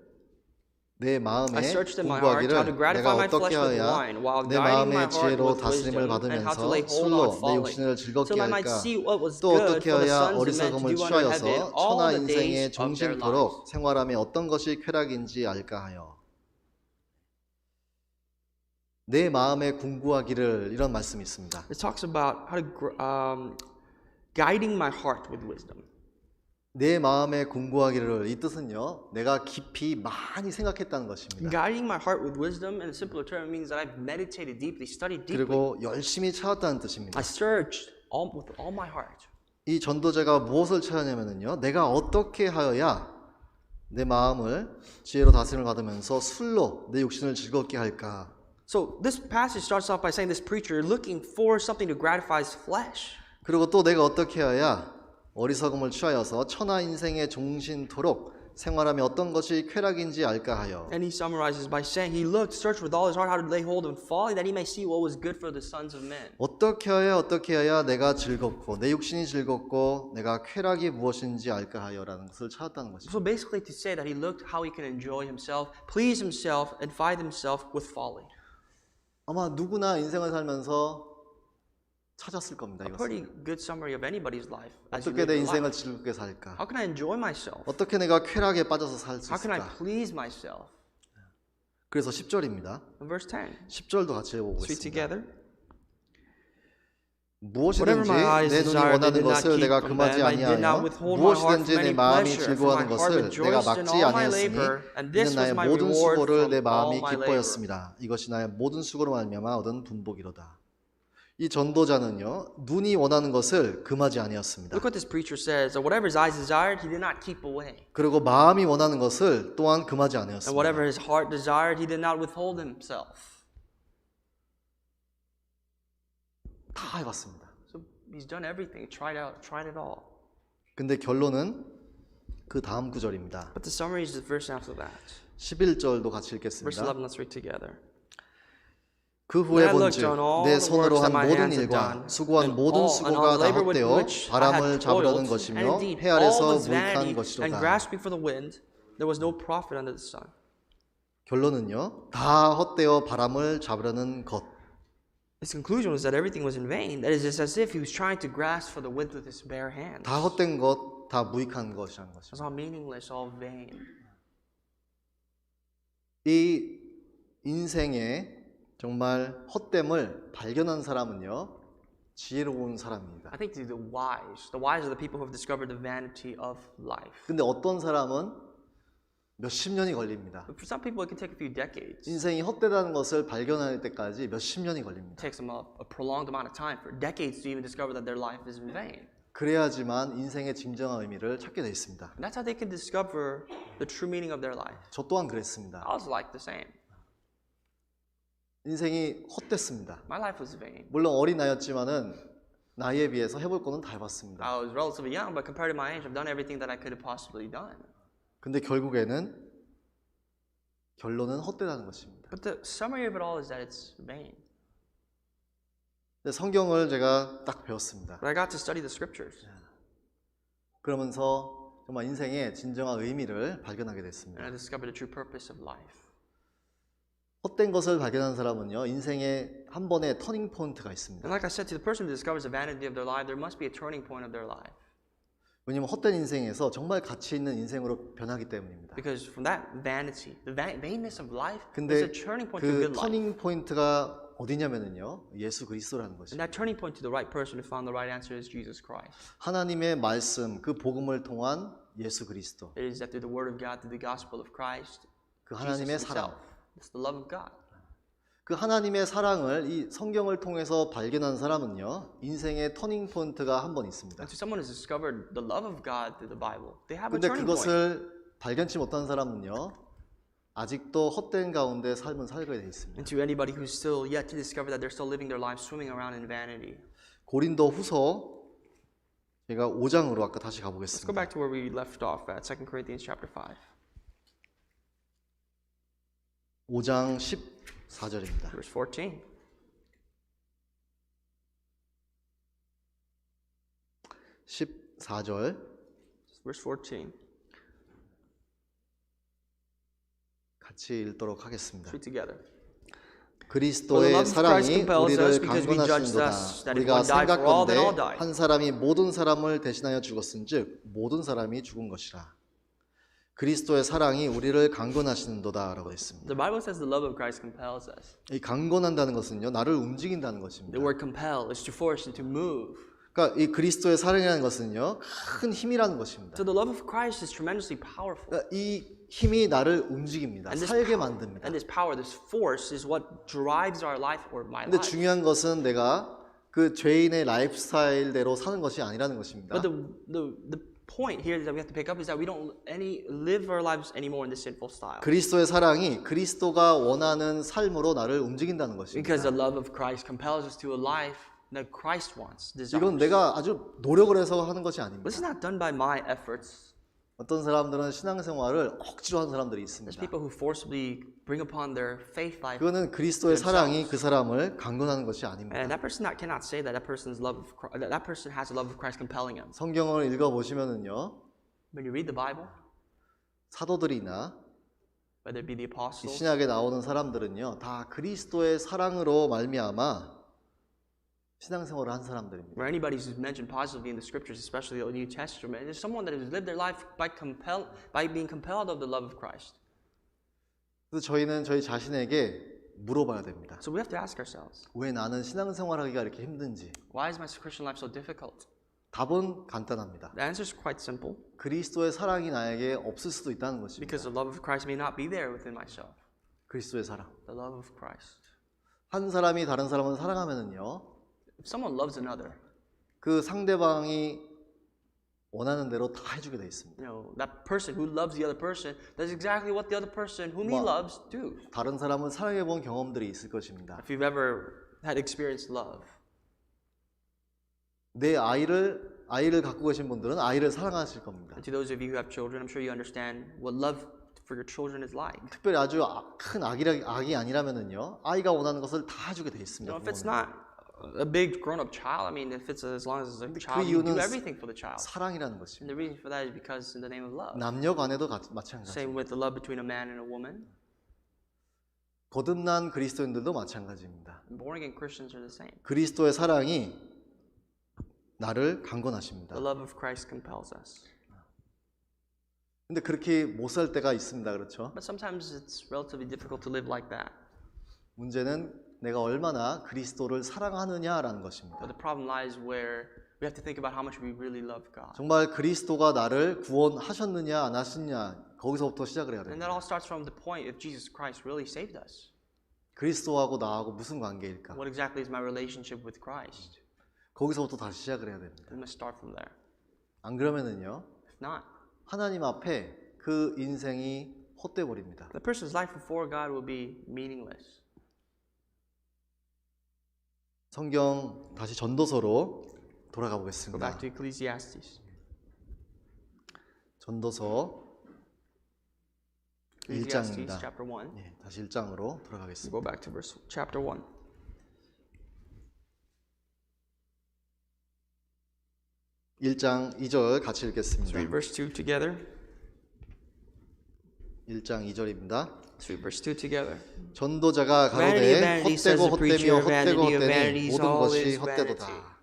내 마음에 I searched in my heart how to 공부하기를 gratify 내가 my 어떻게 flesh with 하여야 wine, while 내 guiding my 마음의 heart 지혜로 with 다스림을 wisdom, and how to 받으면서 lay hold on 술로 내 folly, 육신을 즐겁게 till I might 할까? see what was 또 good 어떻게 for the 하여야 sons of men to 어리석음을 do under 취하여서 heaven 천하 all the 인생의 days of their 종신토록 lives. 생활함에 어떤 것이 쾌락인지 알까 하여 내 마음에 궁구하기를 이런 말씀이 있습니다. It talks about how to guiding my heart with wisdom. 내 마음에 궁구하기를 이 뜻은요, 내가 깊이 많이 생각했다는 것입니다. Guiding my heart with wisdom, in a simpler term, means that I've meditated deeply, studied deeply. 그리고 열심히 찾았다는 뜻입니다. I searched with all my heart. 이 전도자가 무엇을 찾았냐면요, 내가 어떻게 하여야 내 마음을 지혜로 다스림을 받으면서 술로 내 육신을 즐겁게 할까? So this passage starts off by saying this preacher looking for something to gratify his flesh. 그리고 또 내가 어떻게 해야 어리석음을 취하여서 천하 인생의 종신토록 생활하며 어떤 것이 쾌락인지 알까 하여. And he summarizes by saying, he looked, searched with all his heart how to lay hold of folly, that he may see what was good for the sons of men. 어떻게 해야 내가 즐겁고 내 육신이 즐겁고 내가 쾌락이 무엇인지 알까 하여라는 것을 찾았다는 것입니다. So basically to say that he looked how he can enjoy himself, please himself, and find himself with folly. 아마 누구나 인생을 살면서 찾았을 겁니다. A 이것을. pretty good summary of anybody's life. As you 어떻게 live 내 your 인생을 life. 즐겁게 살까? How can I enjoy myself? 어떻게 내가 쾌락에 빠져서 살 수 How can I 있을까? please myself? 그래서 10절입니다. In verse 10, 10절도 같이 let's read 읽어보겠습니다. together. 무엇이든지 Whatever my eyes 내 눈이 desired, they 원하는 did not 것을 keep 내가 from 금하지 them. I did not 아니하여 withhold my heart 무엇이든지 from 내 any 마음이 pleasure, for 즐거워하는 my heart 것을 내가 rejoiced in 막지 all my 아니하였으니 labor, and this 이는 was 나의 my 모든 reward 수고를 내 from 마음이 all my labor. 기뻐했습니다. 이것이 나의 모든 수고로 말미암아 얻은 분복이로다. 이 전도자는요 눈이 원하는 것을 금하지 아니하였습니다. Look what this preacher says. That whatever his eyes desired, he did not keep away. 그리고 마음이 원하는 것을 또한 금하지 And 아니하였습니다. whatever his heart desired, he did not withhold himself. 다 해봤습니다. So he's done everything, tried it all. 근데 결론은 그 다음 구절입니다. But the summary is the verse after that. 11절도 같이 Verse 읽겠습니다. 11, let's read together. 그 후에 When I looked 본즉 on all 내 the 손으로 works that 한 my 모든 hands had 일과 done, 수고한 and 모든 all- and 수고가 on the 다 labor with 헛되어 which I 바람을 had 잡으려는 toiled, and 것이며 indeed 해 all 아래서 was 무익한 vanity and 것이로다. grasping for the wind. There was no profit under the sun. 결론은요 다 헛되어 바람을 잡으려는 것. His conclusion was that everything was in vain. That is, it's as if he was trying to grasp for the wind with his bare hands. 다 헛된 것, 다 무익한 것이라는 것입니다. It's all meaningless, all vain. 이 인생의 정말 헛됨을 발견한 사람은요 지혜로운 사람입니다. I think the wise are the people who have discovered the vanity of life. 근데 어떤 사람은 몇십 년이 걸립니다. But for some people, it can take a few decades. It 인생이 헛되다는 것을 발견할 때까지 몇십 년이 걸립니다. takes them a prolonged amount of time, for decades to even discover that their life is in vain. 그래야지만 인생의 진정한 의미를 찾게 돼 있습니다. And that's how they can discover the true meaning of their life. 저 또한 그랬습니다. I was like the same. 인생이 헛됐습니다. My life was vain. 물론 어린 나이였지만은 나이에 비해서 해볼 거는 다 해봤습니다. I was relatively young, but compared to my age, I've done everything that I could have possibly done. 근데 결론은 헛되다는 것입니다. But the summary of it all is that it's vain. 근데 성경을 제가 딱 배웠습니다. But I got to study the scriptures, 그러면서 정말 인생의 진정한 의미를 발견하게 and 됐습니다. I discovered the true purpose of life. 헛된 것을 발견한 사람은요 인생의 한 번의 터닝 포인트가 있습니다. And like I said, to the person who discovers the vanity of their life, there must be a turning point of their life. 왜냐하면 헛된 인생에서 정말 가치 있는 인생으로 변하기 때문입니다. Because from that vanity, the vainness of life, there's 근데 a turning point to a 그 good life. 터닝 포인트가 어디냐면요 예수 그리스도라는 And 것입니다. that turning point to the right person who found the right answer is Jesus Christ. 하나님의 말씀 그 복음을 통한 예수 그리스도 It is that through the word of God, through the gospel of Christ, 그 Jesus 하나님의 사랑 himself. It's the love of God. 그 하나님의 사랑을 이 성경을 통해서 발견한 사람은요 인생의 터닝 포인트가 한 번 있습니다. And to someone who's discovered the love of God through the Bible, they have a 근데 turning point. 그것을 발견치 못한 사람은요 아직도 헛된 가운데 삶을 살게 돼 있습니다. And to anybody who's still yet to discover that they're still living their lives swimming around in vanity. 고린도 후서 제가 5장으로 아까 다시 Let's go 가보겠습니다. back to where we left off at 2 Corinthians chapter 5, 5장 14절입니다. verse 14. 14절 Verse 14. 같이 읽도록 하겠습니다. Read together. 그리스도의 For the love of Christ 사랑이 compels us, 우리를 because we judge 강권하시는도다. thus, that if 우리가 one died for all, then all 생각건대 died. 한 사람이 모든 사람을 대신하여 죽었은즉 모든 사람이 죽은 것이라. 그리스도의 사랑이 우리를 강권하시는도다라고 했습니다. The Bible says the love of Christ compels us. 이 강권한다는 것은요 나를 움직인다는 것입니다. The word compel is to force and to move. 그러니까 이 그리스도의 사랑이라는 것은요 큰 힘이라는 것입니다. So the love of Christ is tremendously powerful. 그러니까 이 힘이 나를 움직입니다. 살게 만듭니다. And this power, this force is what drives our life or my 근데 life. 중요한 것은 내가 그 죄인의 라이프 스타일대로 사는 것이 아니라는 것입니다. But the point here that we have to pick up is that we don't live our lives anymore in this sinful style. 그리스도의 사랑이 그리스도가 원하는 삶으로 나를 움직인다는 것입니다. Because the love of Christ compels us to a life that Christ wants, desires. 이건 내가 아주 노력을 해서 하는 것이 아닙니다. This is not done by my efforts. 어떤 사람들은 신앙생활을 억지로 하는 사람들이 There's 있습니다. people who forcibly bring upon their faith life, 그거는 그리스도의 사랑이 그 사람을 강권하는 것이 아닙니다. and that person cannot say that that person has the love of Christ compelling him. 성경을 읽어 보시면은요, When you read the Bible, 사도들이나 whether it be the apostles, 신약에 나오는 사람들은요, 다 그리스도의 사랑으로 말미암아 신앙생활을 한 사람들입니다. or anybody who's mentioned positively in the scriptures, especially the New Testament, is someone that has lived their life by being compelled of the love of Christ. 그래서 저희는 저희 자신에게 물어봐야 됩니다. So we have to ask ourselves, 왜 나는 신앙생활하기가 이렇게 힘든지? why is my Christian life so difficult? 답은 간단합니다. The answer is quite simple. 그리스도의 사랑이 나에게 없을 수도 있다는 것입니다. Because the love of Christ may not be there within myself. 그리스도의 사랑. The love of Christ. 한 사람이 다른 사람을 사랑하면은요, If someone loves another, 그 상대방이 원하는 대로 다 해주게 돼 있습니다. that person who loves the other person does exactly what the other person whom he 뭐, loves do. 다른 사람을 사랑해 본 경험들이 있을 것입니다. If you've ever had experienced love, 내 아이를 갖고 계신 분들은 아이를 사랑하실 겁니다. and to those of you who have children, I'm sure you understand what love for your children is like. 특별히 아주 큰 악이 아니라면은요, 아이가 원하는 것을 다 해주게 돼 있습니다. If it's 부모는. not a big grown-up child, I mean, if it's as long as it's a 그 child, you do 이유는 everything for the child. 사랑이라는 And 것입니다. the reason for that is because in the name of love. 남녀 간에도 마찬가지. Same with the love between a man and a woman. 거듭난 그리스도인들도 마찬가지입니다. Born again Christians are the same. 그리스도의 사랑이 나를 강권하십니다. The love of Christ compels us. 근데 그렇게 못 살 때가 있습니다. 그렇죠? But sometimes it's relatively difficult to live like that. 문제는 내가 얼마나 그리스도를 사랑하느냐라는 것입니다. But the problem lies where we have to think about how much we really love God. 정말 그리스도가 나를 구원하셨느냐 안 하셨느냐 거기서부터 시작을 해야 And 됩니다. that all starts from the point if Jesus Christ really saved us. 그리스도하고 나하고 무슨 관계일까? What exactly is my relationship with Christ? 거기서부터 다시 시작을 해야 됩니다. We must start from there. 안 그러면은요, If not, 하나님 앞에 그 인생이 헛돼 버립니다. the person's life before God will be meaningless. 성경 다시 전도서로 돌아가 Go 보겠습니다. back to Ecclesiastes. 전도서 Ecclesiastes 1장입니다. chapter 1. 예, 다시 1장으로 돌아가겠습니다. Go back to chapter 1. 1장 2절 같이 Let's 읽겠습니다. read verse 2 together. 1장 2절입니다. Let's read verse 2 together. 전도자가 Vanity of 가로되 vanity, says 헛되고 the preacher. 헛되며 Vanity 헛되고 of 헛되니 vanities, 모든 all 것이 is 헛되도다. vanity.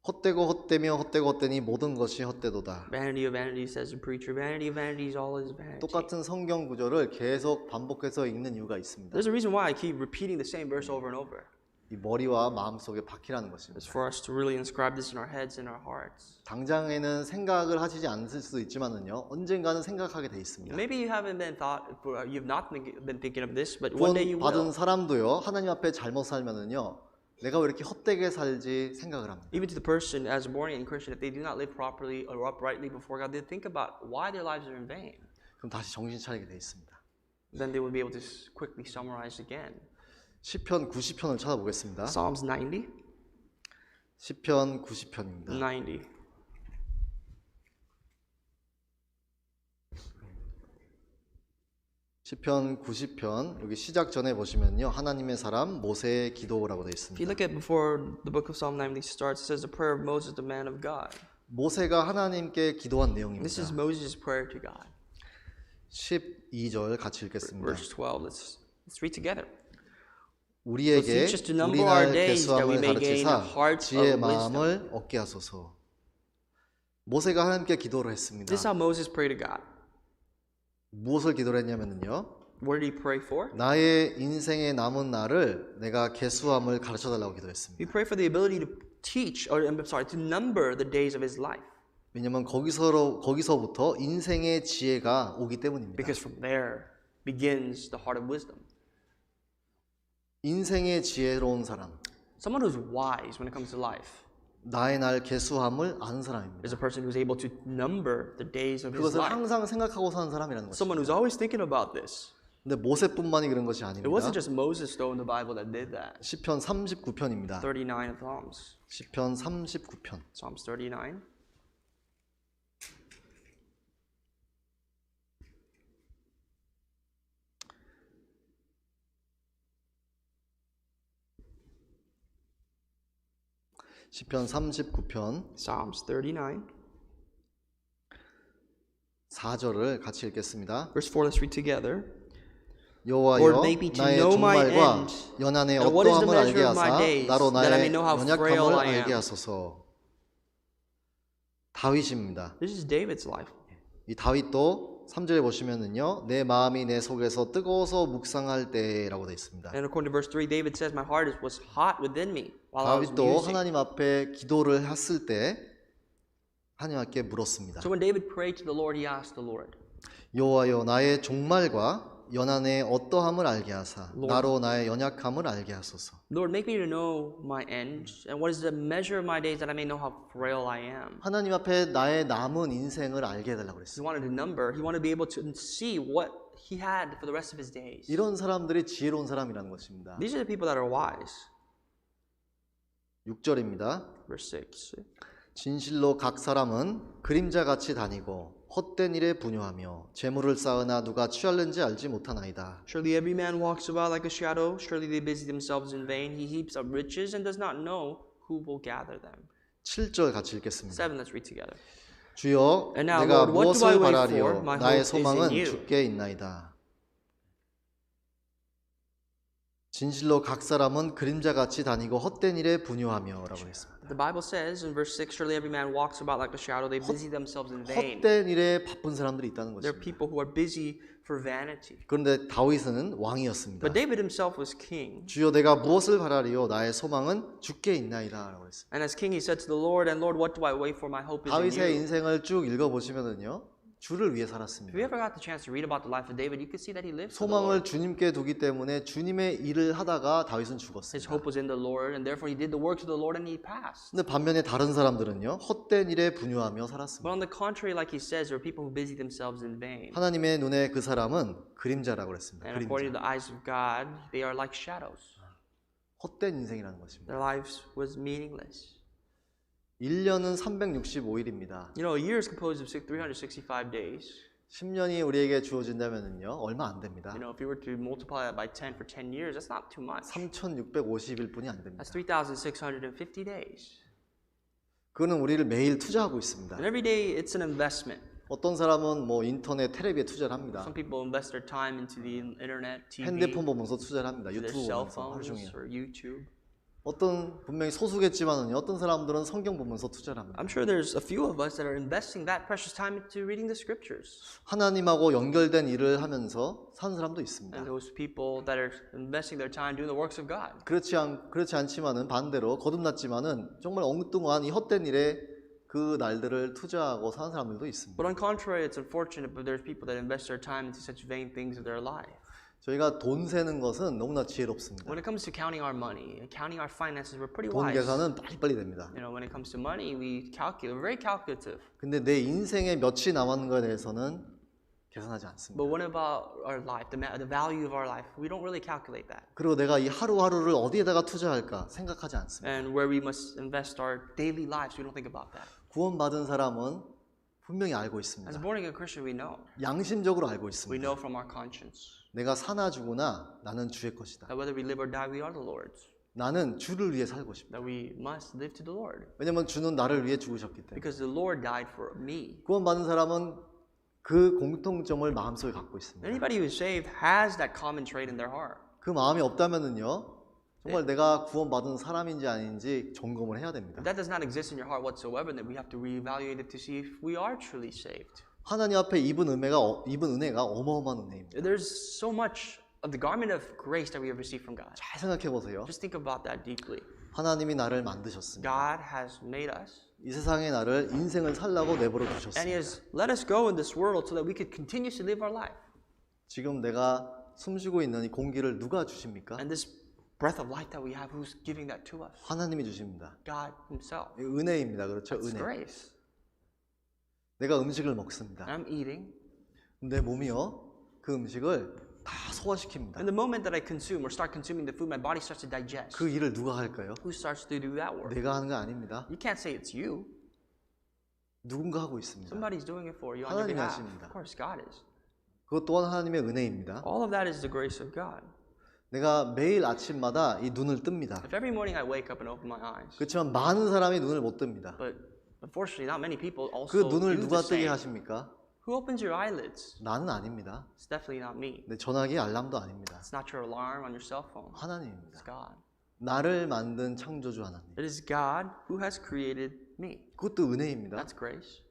헛되고 헛되며 헛되고 헛되니 모든 것이 헛되도다. Vanity of vanities, says the preacher. Vanity of vanities, all is vanity. 똑같은 성경 구절을 계속 반복해서 읽는 이유가 있습니다. There's a reason why I keep repeating the same verse over and over. 이 머리와 마음속에 박히라는 It's 것입니다. for us to really inscribe this in our heads and our hearts. 당장에는 생각을 하시지 않을 수도 있지만은요, 언젠가는 생각하게 돼 있습니다. Maybe you haven't been you've not been thinking of this, but 구원 one day you 받은 will. 사람도요, 하나님 앞에 잘못 살면은요, 내가 왜 이렇게 헛되게 살지 생각을 합니다. Even to the person as a born again Christian, if they do not live properly or uprightly before God, they think about why their lives are in vain. 그럼 다시 정신 차리게 돼 있습니다. Then they will be able to quickly summarize again. 시편 90편을 찾아보겠습니다. Psalms 90. 시편 90편입니다. 90. 시편 90편 여기 시작 전에 보시면요, 하나님의 사람 모세의 기도라고 되어 If you 있습니다. look at before the book of Psalm 90 starts, it says the prayer of Moses, the man of God. 모세가 하나님께 기도한 This is 내용입니다. Moses' prayer to God. 12절 같이 읽겠습니다. Verse 12. Let's read together. 우리에게 So teach us to number 우리날 our days that we 개수함을 may gain 가르치사 hearts 지혜의 of wisdom. 마음을 얻게 하소서. 모세가 하나님께 기도를 했습니다. This is how Moses prayed to God. 무엇을 기도를 했냐면요, What did he pray for? 나의 인생의 남은 날을 내가 개수함을 가르쳐 달라고 기도했습니다. He prayed for the ability to teach, or I'm sorry, to number the days of his life. 왜냐하면 거기서부터 인생의 지혜가 오기 때문입니다. Because from there begins the heart of wisdom. 인생의 지혜로운 사람, Someone who's wise when it comes to life 나의 날 개수함을 아는 사람입니다. is a person who's able to number the days of his 그것을 life. 항상 생각하고 사는 사람이라는 것입니다. Someone who's always thinking about this. 근데 모세뿐만이 그런 것이 It 아닙니다. wasn't just Moses, though, in the Bible that did that. 시편 39편입니다. 39 of Psalms. 시편 39편. Psalms 39. 시편 39편 Psalms 39, 4절을 같이 읽겠습니다. verse 4. Let's read together. 여호와여 Lord, make me to 나의 know my 종말과 end, 연한의 and what is the 어떠함을 알게 measure of my 하사 days, 나로 that I may 나의 know how frail 연약함을 I am. 알게 하소서. 다윗입니다. This is David's life. 이 다윗도 3절에 보시면은요, 내 마음이 내 속에서 뜨거워서 묵상할 때라고 되어 있습니다. And according to verse 3, David says, my heart was hot within me while I was 다윗도 musing. 하나님 앞에 기도를 했을 때 하나님께 물었습니다. So when David prayed to the Lord, he asked the Lord, 여호와여 나의 종말과 연한의 어떠함을 알게 하사 나로 나의 연약함을 알게 하소서. Lord, make me to know my end, and what is the measure of my days, that I may know how frail I am. 하나님 앞에 나의 남은 인생을 알게 해달라고 He 그랬어요. wanted a number. He wanted to be able to see what he had for the rest of his days. 이런 사람들이 지혜로운 사람이라는 것입니다. These are the people that are wise. 6절입니다. Verse 6. 진실로 각 사람은 그림자같이 다니고 헛된 일에 분유하며 재물을 쌓으나 누가 취할는지 알지 못하나이다. Surely every man walks about like a shadow. Surely they busy themselves in vain. He heaps up riches and does not know who will gather them. 7절 같이 읽겠습니다. 7, let's read together. 주여 And now, 내가 Lord, what do I 무엇을 wait 바라리요? for? My 나의 hope is in 소망은 you. 주께 있나이다. 진실로 각 사람은 그림자같이 다니고 헛된 일에 분유하며 라고 했습니다. The Bible says in verse 6, surely every man walks about like a shadow. They busy themselves in vain. 헛된 일에 바쁜 사람들이 있다는 There are 것입니다. people who are busy for vanity. 그런데 다윗은 왕이었습니다. But David himself was king. 주여 내가 무엇을 바라리요? 나의 소망은 주께 있나이다 라고 했습니다. And as king, he said to the Lord, and Lord, what do I wait for? My hope is in 다윗의 you. 인생을 쭉 읽어보시면은요, 주를 위해 If you 살았습니다. ever got the chance to read about the life of David, you could see that he lived for the 소망을 Lord. 주님께 두기 때문에 주님의 일을 하다가 다윗은 His 죽었습니다. hope was in the Lord, and therefore he did the works of the Lord, and he passed. 근데 반면에 다른 사람들은요, 헛된 일에 분유하며 But 살았습니다. on the contrary, like he says, there are people who busy themselves in vain. 하나님의 눈에 그 사람은 그림자라고 그랬습니다. And according 그림자. to the eyes of God, they are like shadows. 헛된 인생이라는 것입니다. Their lives was meaningless. 1년은 365일입니다. You know, a year is composed of 365 days. 10년이 우리에게 주어진다면은요, 얼마 안 됩니다. You know, if you were to multiply that by 10 for 10 years, that's not too much. 3,650일뿐이 안 됩니다. That's 3,650 days. 그거는 우리를 매일 투자하고 있습니다. And every day, it's an investment. 어떤 사람은 뭐 인터넷, 텔레비에 투자를 합니다. Some people invest their time into the internet, TV, 핸드폰 보면서 투자를 합니다. their 유튜브 cell 보면서 하루 phones, 종일. or YouTube. 어떤 분명히 소수겠지만은요, 어떤 사람들은 성경 보면서 투자를 합니다. I'm sure there's a few of us that are investing that precious time into reading the scriptures. 하나님하고 연결된 일을 하면서 사는 사람도 있습니다. And those people that are investing their time doing the works of God. 그렇지 않지만은 반대로 거듭났지만은 정말 엉뚱한 이 헛된 일에 그 날들을 투자하고 사는 사람들도 있습니다. But on contrary, it's unfortunate, but there's people that invest their time into such vain things of their life. 저희가 돈 세는 것은 너무나 지혜롭습니다. When it comes to counting our money, counting our finances, we're pretty 돈 wise. 계산은 빨리빨리 됩니다. You know, when it comes to money, we calculate. We're very calculative. 근데 내 인생에 몇이 남았는 것에 대해서는 계산하지 않습니다. But what about our life, the value of our life? We don't really calculate that. 그리고 내가 이 하루하루를 어디에다가 투자할까 생각하지 않습니다. And where we must invest our daily lives, we don't think about that. 구원받은 사람은 분명히 알고 As 있습니다. a born again Christian, we know. 양심적으로 알고 We 있습니다. know from our conscience 내가 사나 죽으나 나는 주의 것이다. that whether we live or die, we are the Lord's. 나는 주를 위해 살고 싶다. That we must live to the Lord. 왜냐하면 주는 나를 위해 죽으셨기 때문에. Because the Lord died for me. 구원받은 사람은 그 공통점을 마음속에 갖고 있습니다. Anybody who is saved has that common trait in their heart. 그 마음이 없다면은요, 정말 내가 구원받은 사람인지 아닌지 점검을 해야 됩니다. If that does not exist in your heart whatsoever, then we have to reevaluate it to see if we are truly saved. 하나님 앞에 입은 은혜가 어마어마한 은혜입니다. There's so much of the garment of grace that we have received from God. 잘 생각해 보세요. Just think about that deeply. 하나님이 나를 만드셨습니다. God has made us, 이 세상에 나를 인생을 살라고 내버려 and He 두셨습니다. has let us go in this world so that we could continuously live our life. 지금 내가 숨쉬고 있는 이 공기를 누가 주십니까? And this breath of life that we have, who's giving that to us? 하나님이 주십니다. God Himself. 이 은혜입니다. 그렇죠? It's 은혜. grace. 내가 음식을 먹습니다. And I'm eating. 내 몸이요, 그 음식을 다 소화시킵니다. And the moment that I consume or start consuming the food, my body starts to digest. 그 일을 누가 할까요? Who starts to do that work? 내가 하는 거 아닙니다. You can't say it's you. 누군가 하고 있습니다. Somebody's doing it for you on your 하나님이 behalf. 하십니다. Of course, God is. 그것 또한 하나님의 은혜입니다. All of that is the grace of God. 내가 매일 아침마다 이 눈을 뜹니다. If every morning I wake up and open my eyes, 그렇지만 많은 사람이 눈을 못 뜹니다. but unfortunately not many people 그 also 눈을 do 누가 the 뜨게 same. 하십니까? Who opens your eyelids? 나는 아닙니다. It's definitely not me. 내 전화기 알람도 아닙니다. It's not your alarm on your cell phone. 하나님입니다. It's God. 나를 만든 창조주 하나님. It is God who has created me. 그것도 은혜입니다. That's grace.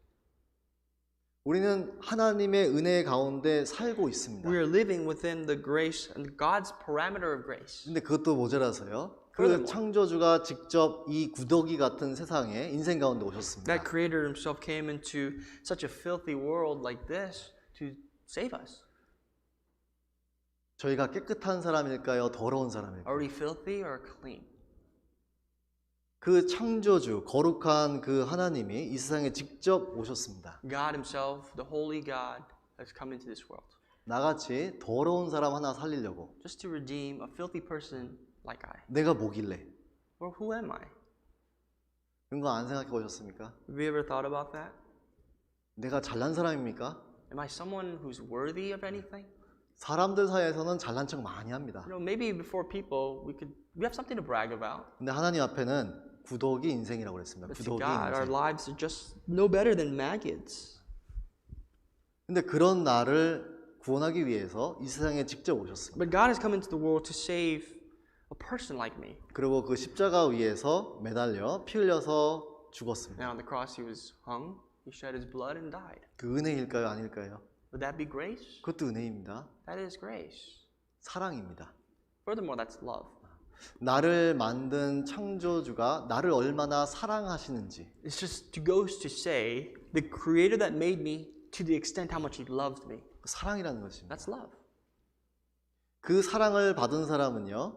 우리는 하나님의 은혜 가운데 살고 있습니다. We are living within the grace and God's parameter of grace. 근데 그것도 모자라서요. 그 Furthermore. 창조주가 직접 이 구더기 같은 세상에 인생 가운데 오셨습니다. That Creator Himself came into such a filthy world like this to save us. 저희가 깨끗한 사람일까요? 더러운 사람일까요? Are we filthy or clean? 그 창조주, 거룩한 그 하나님이 이 세상에 직접 오셨습니다. God Himself, the Holy God, has come into this world 나같이 더러운 사람 하나 살리려고. just to redeem a filthy person like I. 내가 뭐길래? Or who am I? 그런 거 안 생각해 보셨습니까? Have you ever thought about that? 내가 잘난 사람입니까? Am I someone who's worthy of anything? 사람들 사이에서는 잘난 척 많이 합니다. You know, maybe before people we have something to brag about. 근데 하나님 앞에는 구더기 인생이라고 그랬습니다. But to 구더기 God, our 인생. lives are just no better than maggots. 근데 그런 나를 구원하기 위해서 이 세상에 직접 오셨습니다. But God has come into the world to save a person like me. 그리고 그 십자가 위에서 매달려 피 흘려서 죽었습니다. And on the cross he was hung, he shed his blood and died. 그 은혜일까요? 아닐까요? Would that be grace? 그것도 은혜입니다. That is grace. 사랑입니다. Furthermore, that's love. 나를 만든 창조주가 나를 얼마나 사랑하시는지 It's just goes to say the creator that made me to the extent how much he loved me. 사랑이라는 것입니다. That's love. 그 사랑을 받은 사람은요,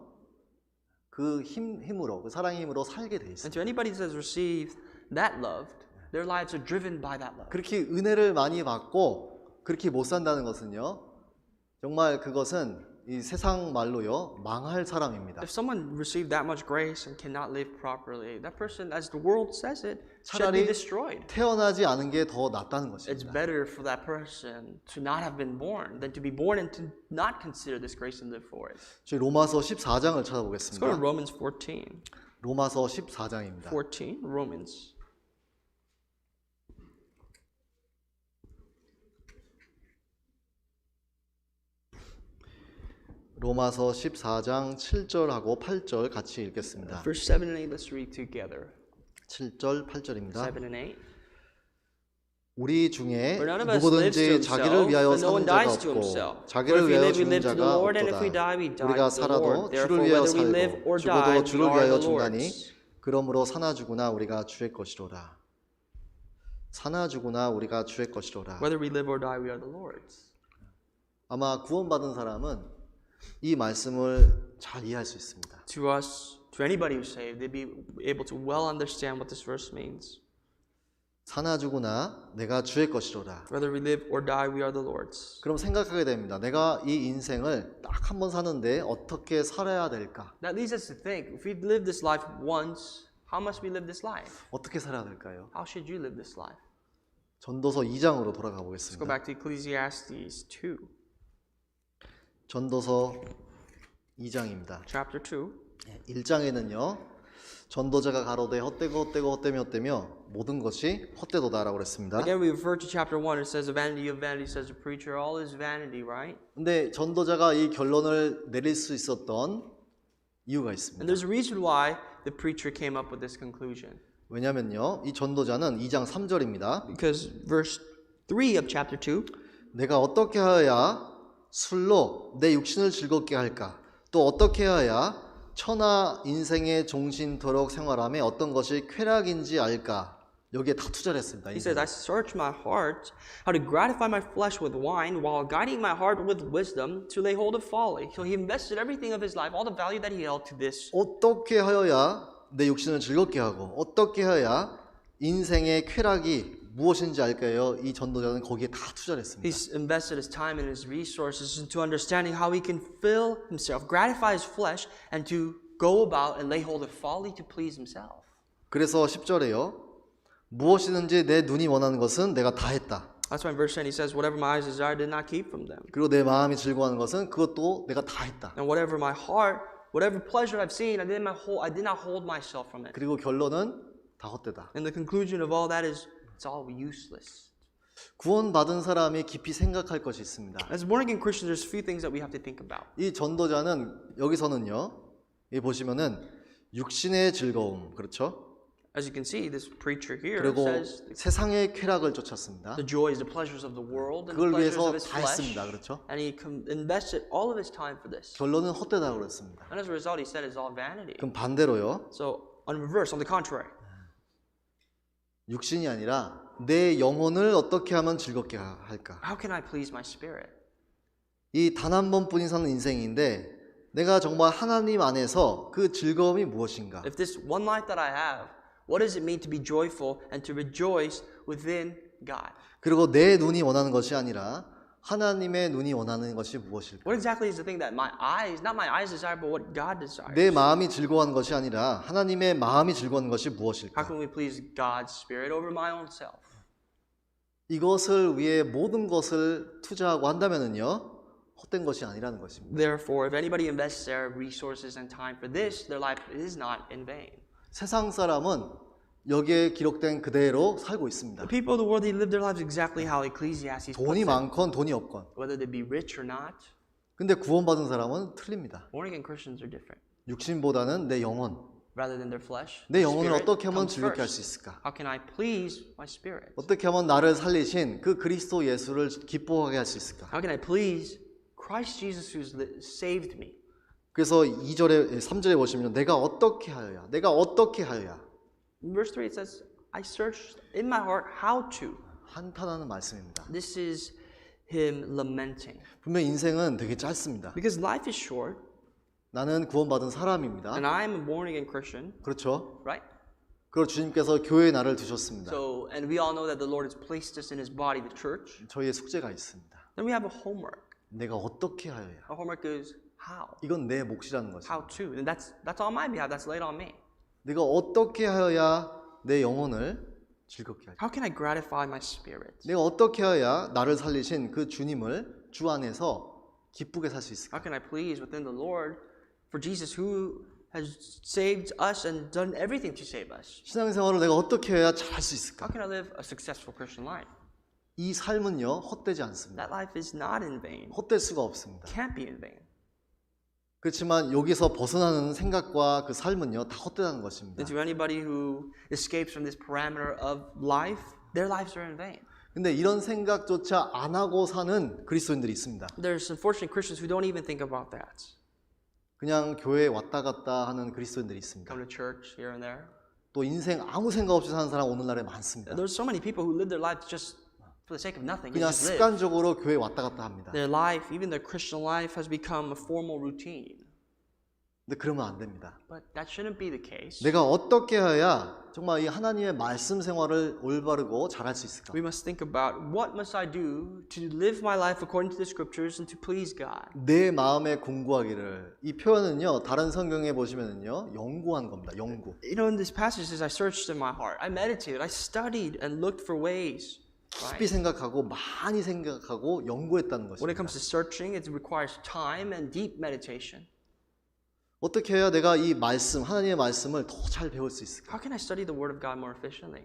그 힘으로, 그 사랑의 힘으로 살게 돼 And 있습니다. to anybody that has received that love, their lives are driven by that love. 그렇게 은혜를 많이 받고 그렇게 못 산다는 것은요, 정말 그것은 이 세상 말로요, 망할 사람입니다. If someone received that much grace and cannot live properly, that person, as the world says it, should 차라리 be destroyed. 태어나지 않은 게 더 낫다는 It's 것입니다. better for that person to not have been born than to be born and to not consider this grace and live for it. 저희 로마서 14장을 Let's go to 찾아보겠습니다. Romans 14. 로마서 14장입니다. 14, Romans. 로마서 14장 7절하고 8절 같이 읽겠습니다. Verse 7 and 8, let's read together. 7절 8절입니다. 7 and 8. 우리 중에 For none of us lives to 누구든지 himself, 자기를 위하여 and no 사는 one 자가 dies to 없고 himself. For 자기를 if we 위하여 live, we 죽는 live to the 자가 Lord, and if we 없도다. die, we die 우리가 to the 살아도 Lord. 주를 Therefore, 위하여 whether we live 살고 or die, 죽어도 we 주를 are 위하여 the 죽나니 Lord's. 그러므로 사나 죽으나 우리가 주의 것이로라. 사나 죽으나 우리가 주의 것이로라. Whether we live or die, we are the Lord's. 아마 구원받은 사람은 이 말씀을 잘 이해할 수 있습니다. To us, to anybody who's saved, they'd be able to well understand what this verse means. 사나 죽으나 내가 주의 것이로라. Whether we live or die, we are the Lord's. 그럼 생각하게 됩니다. 내가 이 인생을 딱 한 번 사는데 어떻게 살아야 될까? That leads us to think, if we live this life once, how must we live this life? 어떻게 살아야 될까요? How should you live this life? 전도서 2장으로 돌아가 Let's go 보겠습니다. back to Ecclesiastes 2, 전도서 2장입니다. chapter 2. 1장에는요. 전도자가 가로되 헛되며 모든 것이 헛되도다라고 그랬습니다. Again, we refer to chapter 1. It says, vanity of vanity, says the preacher. All is vanity, right? 근데 전도자가 이 결론을 내릴 수 있었던 이유가 And 있습니다. there's a reason why the preacher came up with this conclusion. 왜냐면요. 이 전도자는 2장 3절입니다. Because verse 3 of chapter 2, 내가 어떻게 하여야 술로 내 육신을 즐겁게 할까? 또 어떻게 하여야 천하 인생의 종신토록 생활함에 어떤 것이 쾌락인지 알까? 여기에 다 투자를 했습니다. he says, I search my heart, how to gratify my flesh with wine, while guiding my heart with wisdom, to lay hold of folly. So he invested everything of his life, all the value that he held to this. 어떻게 하여야 내 육신을 즐겁게 하고 어떻게 하여야 인생의 쾌락이 무엇인지 알까요? 이 전도자는 거기에 다 투자를 했습니다. He's invested his time and his resources into understanding how he can fill himself, gratify his flesh, and to go about and lay hold of folly to please himself. 그래서 10절에요. 무엇이든지 내 눈이 원하는 것은 내가 다 했다. That's why in verse 10 he says, whatever my eyes desire, I did not keep from them. 그리고 내 마음이 즐거워하는 것은 그것도 내가 다 했다. And whatever my heart, whatever pleasure I've seen, I did not hold myself from it. 그리고 결론은 다 헛되다. And the conclusion of all that is, it's all useless. 구원받은 사람이 깊이 생각할 것이 있습니다. As born again Christians, there's a few things that we have to think about. 이 전도자는 여기서는요. 여기 보시면은 육신의 즐거움, 그렇죠? As you can see, this preacher here 그리고 says 세상의 쾌락을 쫓았습니다. the joys, the pleasures of the world, and the 그걸 pleasures 위해서 of his 다 flesh. 했습니다. 그렇죠? And he invested all of his time for this. 결론은 헛되다고 그랬습니다. And as a result, he said it's all vanity. 그럼 반대로요. So, on reverse, on the contrary, 육신이 아니라 내 영혼을 어떻게 하면 즐겁게 할까? how can I please my spirit? 이 단 한 번뿐이 사는 인생인데 내가 정말 하나님 안에서 그 즐거움이 무엇인가? If this one life that I have, what does it mean to be joyful and to rejoice within God? 그리고 내 눈이 원하는 것이 아니라 하나님의 눈이 원하는 것이 무엇일까? What exactly is the thing that my eyes, not my eyes desire, but what God desires? 내 마음이 즐거워하는 것이 아니라 하나님의 마음이 즐거워하는 것이 How 무엇일까? can we please God's spirit over my own self? 이것을 위해 모든 것을 투자하고 한다면은요 헛된 것이 아니라는 것입니다. Therefore, if anybody invests their resources and time for this, their life is not in vain. 세상 사람은 여기에 기록된 그대로 살고 있습니다. The people of the world, they live their lives exactly how Ecclesiastes puts 돈이 it, 많건 돈이 없건. whether they be rich or not. 근데 구원받은 사람은 틀립니다. Born again Christians are different. 육신보다는 내 영혼, Rather than their flesh, 내 the 영혼을 spirit 어떻게 하면 comes 즐겁게 할 수 first. 있을까? How can I please my spirit? 어떻게 하면 나를 살리신 그 그리스도 예수를 기뻐하게 할 수 있을까? How can I please Christ Jesus who's saved me? 그래서 2절에 3절에 보시면 내가 어떻게 하여야? 내가 어떻게 하여야? In verse 3 it says, I searched in my heart how to. 한탄하는 말씀입니다. This is him lamenting. 분명 인생은 되게 짧습니다. Because life is short, 나는 구원받은 사람입니다. and I am a born again Christian, 그렇죠? right? 그리고 주님께서 교회에 나를 두셨습니다. So, and we all know that the Lord has placed us in his body, the church. 저희의 숙제가 있습니다. Then we have a homework. 내가 어떻게 하여야? Our homework is how. 이건 내 몫이라는 것입니다. How to. And that's on my behalf. That's laid on me. 내가 어떻게 하여야 내 영혼을 즐겁게 할까? How can I gratify my spirit? 내가 어떻게 하여야 나를 살리신 그 주님을 주 안에서 기쁘게 살 수 있을까? How can I please within the Lord for Jesus who has saved us and done everything to save us? 신앙생활을 내가 어떻게 해야 잘할 수 있을까? How can I live a successful Christian life? 이 삶은요 헛되지 않습니다. That life is not in vain. 헛될 수가 없습니다. Can't be in vain. 그렇지만 여기서 벗어나는 생각과 그 삶은요 다 헛되다는 것입니다. And to anybody who escapes from this parameter of life, their lives are in vain. 근데 이런 생각조차 안 하고 사는 그리스도인들이 있습니다. There's unfortunate Christians who don't even think about that. 그냥 교회에 왔다 갔다 하는 그리스도인들이 있습니다. Come to church here and there. 또 인생 아무 생각 없이 사는 사람 오늘날에 많습니다. There's so many people who live their lives just for the sake of nothing. They 그냥 just live. 습관적으로 교회 왔다 갔다 합니다. Their life, even their Christian life, has become a formal routine. 근데 그러면 안 됩니다. But that shouldn't be the case. 내가 어떻게 해야 정말 이 하나님의 말씀 생활을 올바르고 잘할 수 있을까? We must think about what must I do to live my life according to the scriptures and to please God. 내 마음에 공부하기를 이 표현은요 다른 성경에 보시면은요 연구한 겁니다. 연구. You know, in this passage it says, I searched in my heart. I meditated. I studied and looked for ways. 깊이 생각하고 많이 생각하고 연구했다는 When it comes 것입니다. to searching, it requires time and deep meditation. 어떻게 해야 내가 이 말씀, 하나님의 말씀을 더 잘 배울 수 있을까? How can I study the Word of God more efficiently?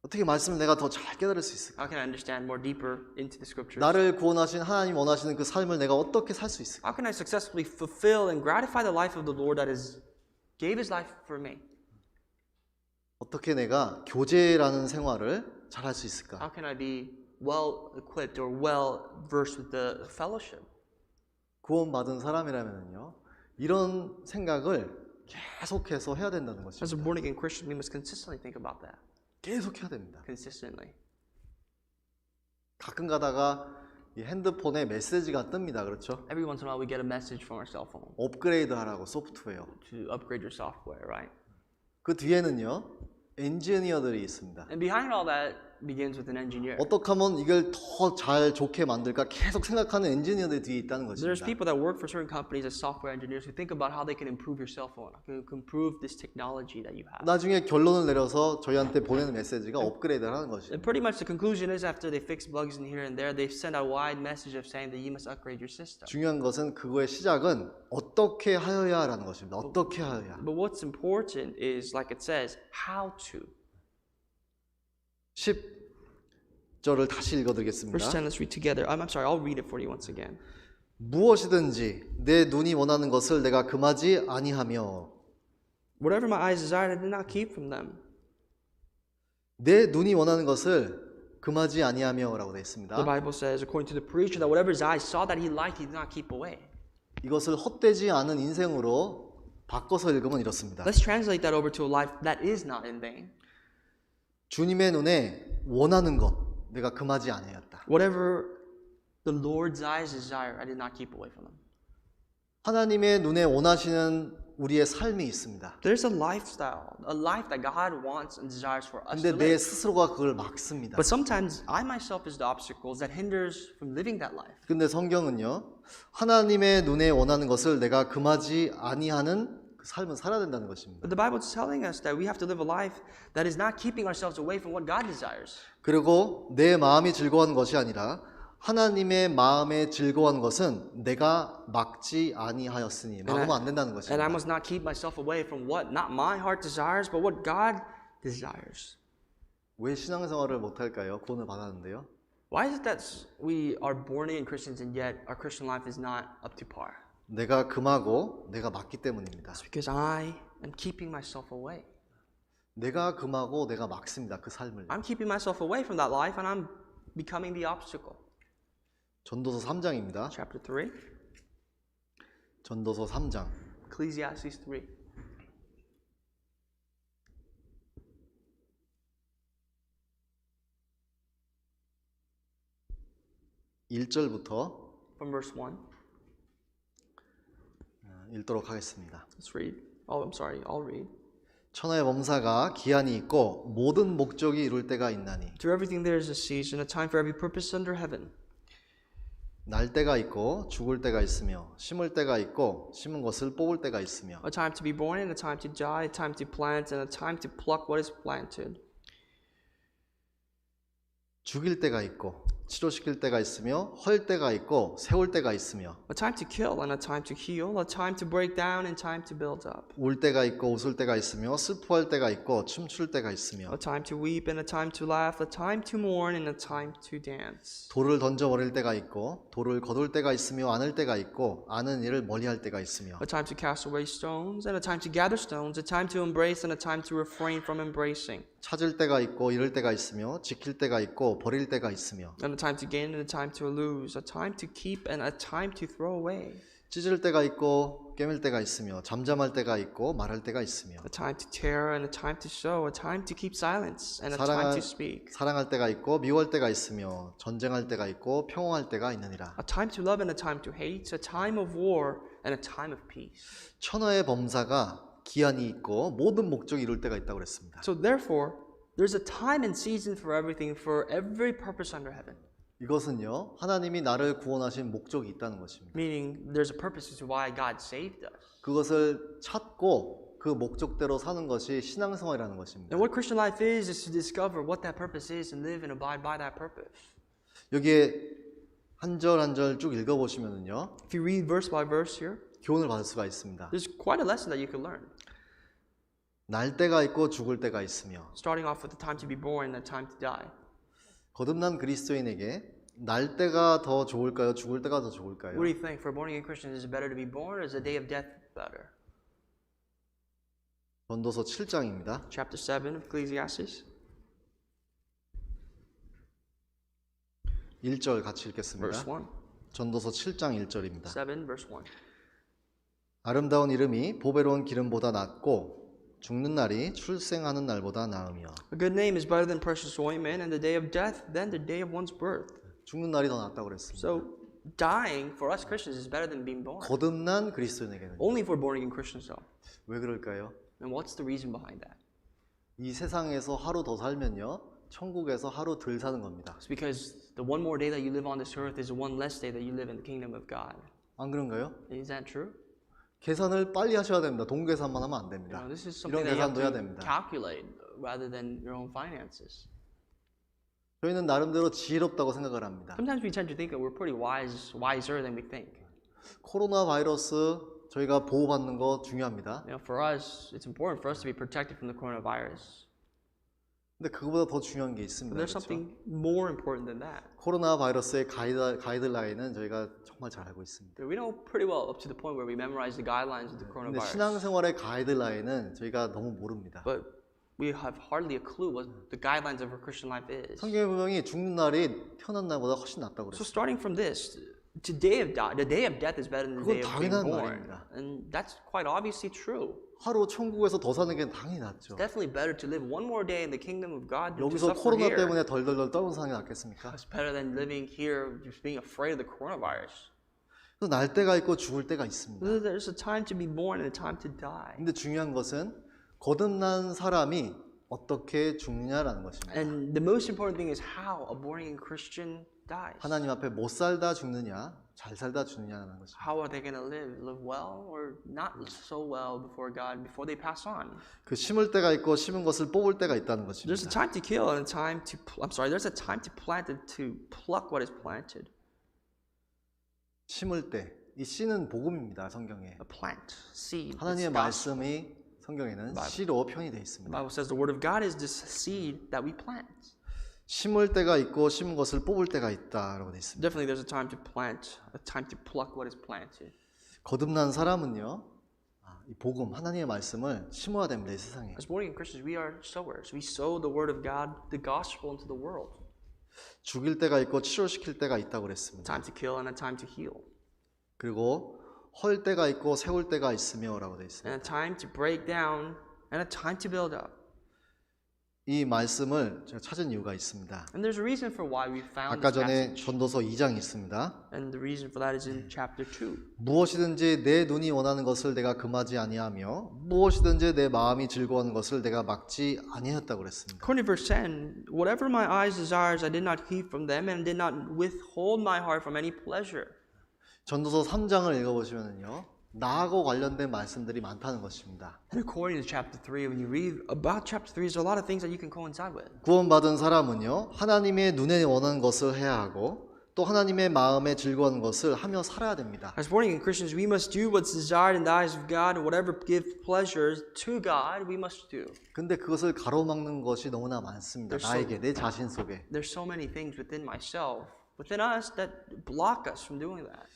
어떻게 말씀을 내가 더 잘 깨달을 수 있을까? How can I understand more deeper into the scriptures? 나를 구원하신 하나님 원하시는 그 삶을 내가 어떻게 살 수 있을까? How can I successfully fulfill and gratify the life of the Lord that gave his life for me? 어떻게 내가 교제라는 생활을 잘 할 수 있을까? How can I be well equipped or well versed with the fellowship? 구원받은 사람이라면요. 이런 생각을 계속해서 해야 된다는 As a 것입니다. born again Christian, we must consistently think about that. 계속 해야 됩니다. Consistently. 가끔 가다가 이 핸드폰에 메시지가 뜹니다. 그렇죠? Every once in a while, we get a message from our cell phone 업그레이드 하라고 소프트웨어. to upgrade your software, right? 그 뒤에는요. 엔지니어들이 있습니다. And behind all that, begins with an engineer. 어떻게 하면 이걸 더 잘 좋게 만들까 계속 생각하는 엔지니어들이 뒤에 있다는 There's 것입니다. people that work for certain companies as software engineers who think about how they can improve your cell phone, can improve this technology that you have. 나중에 결론을 내려서 저희한테 보내는 메시지가 업그레이드를 하는 것입니다. And pretty much the conclusion is after they fix bugs in here and there, they send a wide message of saying that you must upgrade your system. 중요한 것은 그거의 시작은 어떻게 하여야라는 것입니다. 어떻게 하여야. But what's important is, like it says, how to. 10절을 다시 Verse 읽어드리겠습니다. 10, let's read together. I'm sorry, I'll read it for you once again. 무엇이든지 내 눈이 원하는 것을 내가 금하지 아니하며 Whatever my eyes desired, I did not keep from them. 내 눈이 원하는 것을 금하지 아니하며라고 되어 있습니다. The Bible says, according to the preacher, that whatever his eyes saw that he liked, he did not keep away. 이것을 헛되지 않은 인생으로 바꿔서 읽으면 이렇습니다. Let's translate that over to a life that is not in vain. 주님의 눈에 원하는 것 내가 금하지 아니하였다. Whatever the Lord's eyes desire, I did not keep away from them. 하나님의 눈에 원하시는 우리의 삶이 있습니다. There's a lifestyle, a life that God wants and desires for us 근데 to 내 live. 스스로가 그걸 막습니다. But sometimes I myself is the obstacles that hinders from living that life. 근데 성경은요. 하나님의 눈에 원하는 것을 내가 금하지 아니하는 그 삶은 살아야 된다는 것입니다. But the Bible is telling us that we have to live a life that is not keeping ourselves away from what God desires. 그리고 내 마음이 즐거워하는 것이 아니라 하나님의 마음에 즐거워하는 것은 내가 막지 아니하였으니 막으면 안 된다는 And I 것입니다. must not keep myself away from what not my heart desires, but what God desires. 왜 신앙생활을 못할까요? 구원을 받았는데요. Why is it that we are born again Christians and yet our Christian life is not up to par? 내가 금하고 내가 막기 때문입니다. It's because I am keeping myself away. 내가 금하고 내가 막습니다. 그 삶을. I'm keeping myself away from that life and I'm becoming the obstacle. 전도서 3장입니다. Chapter 3, 전도서 3장. Ecclesiastes 3. (1절부터) From verse 1. 읽도록 하겠습니다. Let's read. Oh, I'm sorry. I'll read. 천하의 범사가 기한이 있고 모든 목적이 이룰 때가 있나니 To everything there is a season, a time for every purpose under heaven. 날 때가 있고 죽을 때가 있으며 심을 때가 있고 심은 것을 뽑을 때가 있으며 A time to be born and a time to die, a time to plant and a time to pluck what is planted. 죽일 때가 있고 치료시킬 때가 있으며 헐 때가 있고 세울 때가 있으며 A time to kill and a time to heal, a time to break down and time to build up. 울 때가 있고 웃을 때가 있으며 슬퍼할 때가 있고 춤출 때가 있으며 A time to weep and a time to laugh, a time to mourn and a time to dance. 돌을 던져버릴 때가 있고 돌을 거둘 때가 있으며 안을 때가 있고 아는 일을 멀리할 때가 있으며 A time to cast away stones and a time to gather stones, a time to embrace and a time to refrain from embracing. 찾을 때가 있고 잃을 때가 있으며 지킬 때가 있고 버릴 때가 있으며 And a time to gain and a time to lose, a time to keep and a time to throw away. 찢을 때가 있고 깨밀 때가 있으며 잠잠할 때가 있고 말할 때가 있으며 A time to tear and a time to sow, a time to keep silence and a time to speak. 사랑할 때가 있고 미워할 때가 있으며 전쟁할 때가 있고 평화할 때가 있느니라. A time to love and a time to hate, a time of war and a time of peace. 천하의 범사가 기한이 있고 모든 목적이 이룰 때가 있다고 그랬습니다. So therefore, there's a time and season for everything, for every purpose under heaven. 이것은요 하나님이 나를 구원하신 목적이 있다는 것입니다. Meaning, there's a purpose as to why God saved us. 그것을 찾고 그 목적대로 사는 것이 신앙생활이라는 것입니다. And what Christian life is to discover what that purpose is and live and abide by that purpose. 여기에 한 절 한 절 쭉 읽어보시면은요 If you read verse by verse here, 교훈을 받을 수가 있습니다. there's quite a lesson that you can learn. 날 때가 있고 죽을 때가 있으며 Starting off with the time to be born and the time to die. 거듭난 그리스도인에게 날 때가 더 좋을까요? 죽을 때가 더 좋을까요? What do you think? For born again Christians, is it better to be born or is the day of death better? 전도서 7장입니다. Chapter 7 of Ecclesiastes. 1절 같이 읽겠습니다. Verse 1. 전도서 7장 1절입니다. 7 verse 1. 아름다운 이름이 보배로운 기름보다 낫고 죽는 날이 출생하는 날보다 나으며 A good name is better than precious ointment, and the day of death than the day of one's birth. 죽는 날이 더 낫다고 그랬습니다. So dying for us Christians is better than being born. 거듭난 그리스도인에게는 Only for born again Christians though. 왜 그럴까요? And what's the reason behind that? 이 세상에서 하루 더 살면요 천국에서 하루 덜 사는 겁니다. It's because the one more day that you live on this earth is one less day that you live in the kingdom of God. 안 그런가요? Is that true? 계산을 빨리 하셔야 됩니다. 돈 계산만 하면 안 You 됩니다. know, this is 이런 something that you have 계산도 해야 to 됩니다. calculate rather than your own finances. 저희는 나름대로 지혜롭다고 생각을 합니다. Sometimes we tend to think that we're pretty wiser than we think. 코로나 바이러스 저희가 보호받는 거 중요합니다. You know, for us, it's important for us to be protected from the coronavirus. 근데 그거보다 더 중요한 게 있습니다. But there's 그렇죠? something more important than that. 코로나 바이러스의 가이드라인은 저희가 정말 잘 알고 있습니다. We know pretty well up to the point where we memorize the guidelines of the 근데 coronavirus. 신앙생활의 가이드라인은 저희가 너무 모릅니다. But we have hardly a clue what the guidelines of our Christian life is. 성경에 분명히 죽는 날이 태어난 날보다 훨씬 낫다고 So 그랬어요. starting from this, the day of death is better than the day 그건 of being 당연한 born. 말입니다. And that's quite obviously true. 하루 천국에서 더 사는 게 당연히 낫죠. It's definitely better to live one more day in the kingdom of God than to 여기서 suffer 코로나 here. 때문에 덜덜덜 떠는 사는 게 낫겠습니까? It's better than living here just being afraid of the coronavirus. 또 날 때가 있고 죽을 때가 있습니다. There's a time to be born and a time to die. 근데 중요한 것은 거듭난 사람이 어떻게 죽느냐라는 것입니다. And the most important thing is how a born-again Christian dies. 하나님 앞에 못 살다 죽느냐, 잘 살다 죽느냐라는 것입니다. How are they going to live well or not so well before God before they pass on? 그 심을 때가 있고 심은 것을 뽑을 때가 있다는 There's 것입니다. a time to kill and a time to there's a time to plant and to pluck what is planted. 심을 때, 이 씨는 복음입니다. 성경에. A plant, seed. 하나님의 it's gospel. 말씀이 성경에는 씨로 표현이 되어 The 있습니다. Bible says the word of God is this seed that we plant. 심을 때가 있고 심은 것을 뽑을 때가 있다라고 되어 있습니다. Definitely there's a time to plant, a time to pluck what is planted. 거듭난 사람은요, 이 복음, 하나님의 말씀을 심어야 됩니다. 이 세상에. As born-again Christians, we are sowers. We sow the word of God, the gospel into the world. 죽일 때가 있고 치료시킬 때가 있다고 A 그랬습니다. time to kill and a time to heal. 그리고 헐 때가 있고 세울 때가 있으며라고 되어 있습니다. And a time to break down and a time to build up. 이 말씀을 제가 찾은 이유가 있습니다. And there's a reason for why we found 아까 this 전에 passage. 전도서 2장이 있습니다. And the reason for that is in chapter 2. 무엇이든지 내 눈이 원하는 것을 내가 금하지 아니하며 무엇이든지 내 마음이 즐거워하는 것을 내가 막지 아니하였다고 그랬습니다. According to verse 10, whatever my eyes desires, I did not keep from them and did not withhold my heart from any pleasure. 전도서 3장을 읽어보시면요, 나하고 관련된 말씀들이 많다는 것입니다. And according to chapter 3, when you read about chapter 3, there's a lot of things that you can coincide with. 구원받은 사람은요, 하나님의 눈에 원하는 것을 해야 하고 또 하나님의 마음에 즐거워하는 것을 하며 살아야 됩니다. As born-again Christians, we must do what's desired in the eyes of God, and whatever gives pleasures to God, we must do. 근데 그것을 가로막는 것이 너무나 많습니다. 나에게, 내 자신 속에. There's so many things within myself, within us, that block us from doing that.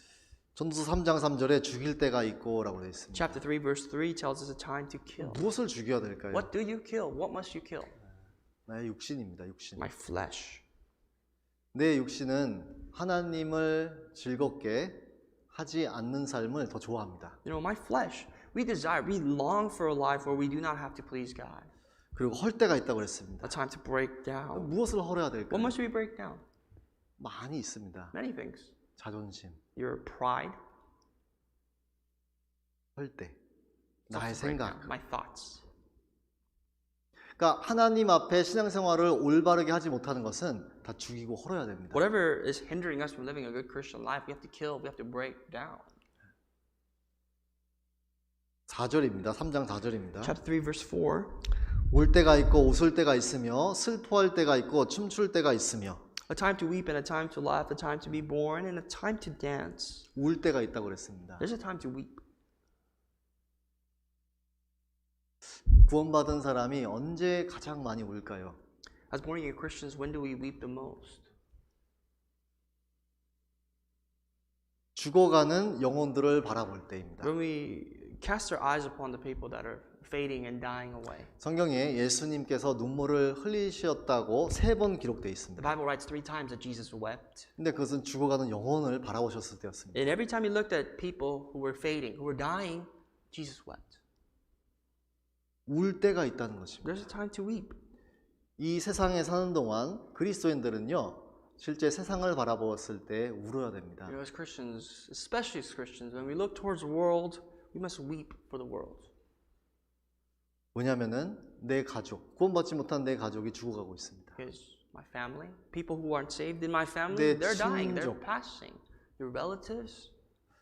전도서 3장 3절에 죽일 때가 있고라고 되어 있습니다. Chapter 3, verse 3 tells us a time to kill. 무엇을 죽여야 될까요? What do you kill? What must you kill? 나의 육신입니다. 육신. My flesh. 내 육신은 하나님을 즐겁게 하지 않는 삶을 더 좋아합니다. You know, my flesh, we long for a life where we do not have to please God. 그리고 헐 때가 있다고 그랬습니다. A time to break down. 무엇을 헐어야 What 될까요? must we break down? 많이 있습니다. Many things. 자존심, Your pride, 헐 때, 나의 to break 생각. down. My thoughts. 그러니까 하나님 앞에 신앙생활을 올바르게 하지 못하는 것은 다 죽이고 헐어야 됩니다. Whatever is hindering us from living a good Christian life, we have to kill, we have to break down. 4절입니다. 3장 4절입니다. Chapter 3, verse 4. 울 때가 있고 웃을 때가 있으며 슬퍼할 때가 있고 춤출 때가 있으며 A time to weep and a time to laugh, a time to be born and a time to dance. 울 때가 있다고 그랬습니다. There's a time to weep. 구원받은 사람이 언제 가장 많이 울까요? As born-again Christians, when do we weep the most? 죽어가는 영혼들을 바라볼 때입니다. When we cast our eyes upon the people that are fading and dying away. 성경에 예수님께서 눈물을 흘리셨다고 3번 기록되어 The 있습니다. Bible writes 3 times that Jesus wept. 근데 그것은 죽어가는 영혼을 바라보셨을 때였습니다. And every time he looked at people who were fading, who were dying, Jesus wept. 울 때가 있다는 것입니다. There's a time to weep. 이 세상에 사는 동안 그리스도인들은요, 실제 세상을 바라보았을 때 울어야 됩니다. You know, as Christians, especially as Christians, when we look towards the world, we must weep for the world. 왜냐하면은 내 가족, 구원받지 못한 내 가족이 죽어가고 있습니다. Because my family, people who aren't saved in my family, 내 they're dying, they're 친족. passing. Your relatives,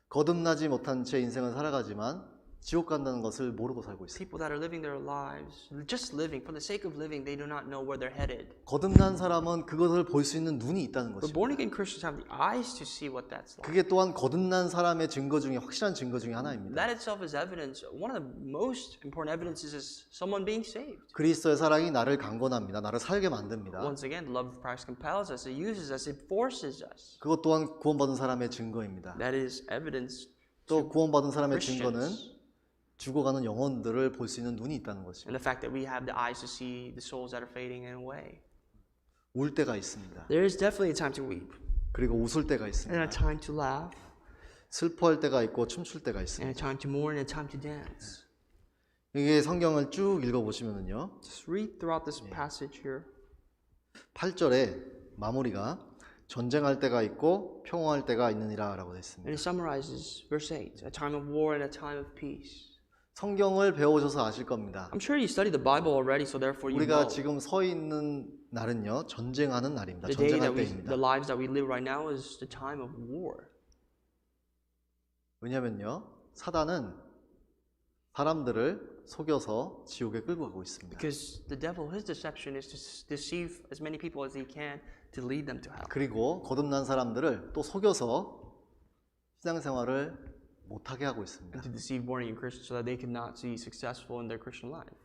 거듭나지 못한 채 인생을 살아가지만 지옥 간다는 것을 모르고 살고 있습니다. people that are living their lives, just living, for the sake of living, they do not know where they're headed. 거듭난 사람은 그것을 볼 수 있는 눈이 있다는 But 것입니다. born again Christians have the eyes to see what that's like. 그게 또한 거듭난 사람의 증거 중에 확실한 증거 중에 하나입니다. That itself is evidence. One of the most important evidences is someone being saved. 그리스도의 사랑이 나를 강권합니다. 나를 살게 만듭니다. Once again, the love of Christ compels us, it uses us, it forces us. 그것 또한 구원받은 사람의 증거입니다. That is evidence 또 구원받은 사람의 Christians. 증거는 죽어가는 영혼들을 볼 수 있는 눈이 있다는 And 것입니다. the fact that we have the eyes to see the souls that are fading away. 울 때가 있습니다. There is definitely a time to weep, 그리고 웃을 때가 and a 있습니다. time to laugh, 슬퍼할 때가 있고 춤출 때가 and 있습니다. a time to mourn, and a time to dance. 이게 성경을 쭉 읽어보시면은요. Just read throughout this passage here. 8절에 마무리가 전쟁할 때가 있고 평화할 때가 있느니라 라고 되어 And 있습니다. it summarizes verse 8, a time of war and a time of peace. 성경을 배워오셔서 아실 겁니다. I'm sure you studied the Bible already, so therefore you 우리가 know. 지금 서 있는 날은요. 전쟁하는 날입니다. The day that 전쟁할 we, 때입니다. the lives that we live right now is the time of war. 왜냐면요. 사단은 사람들을 속여서 지옥에 끌고 가고 있습니다. Because the devil, his deception is to deceive as many people as he can to lead them to hell. 그리고 거듭난 사람들을 또 속여서 신앙생활을 못하게 하고 있습니다. And to deceive born again Christians so that they cannot be successful in their Christian life.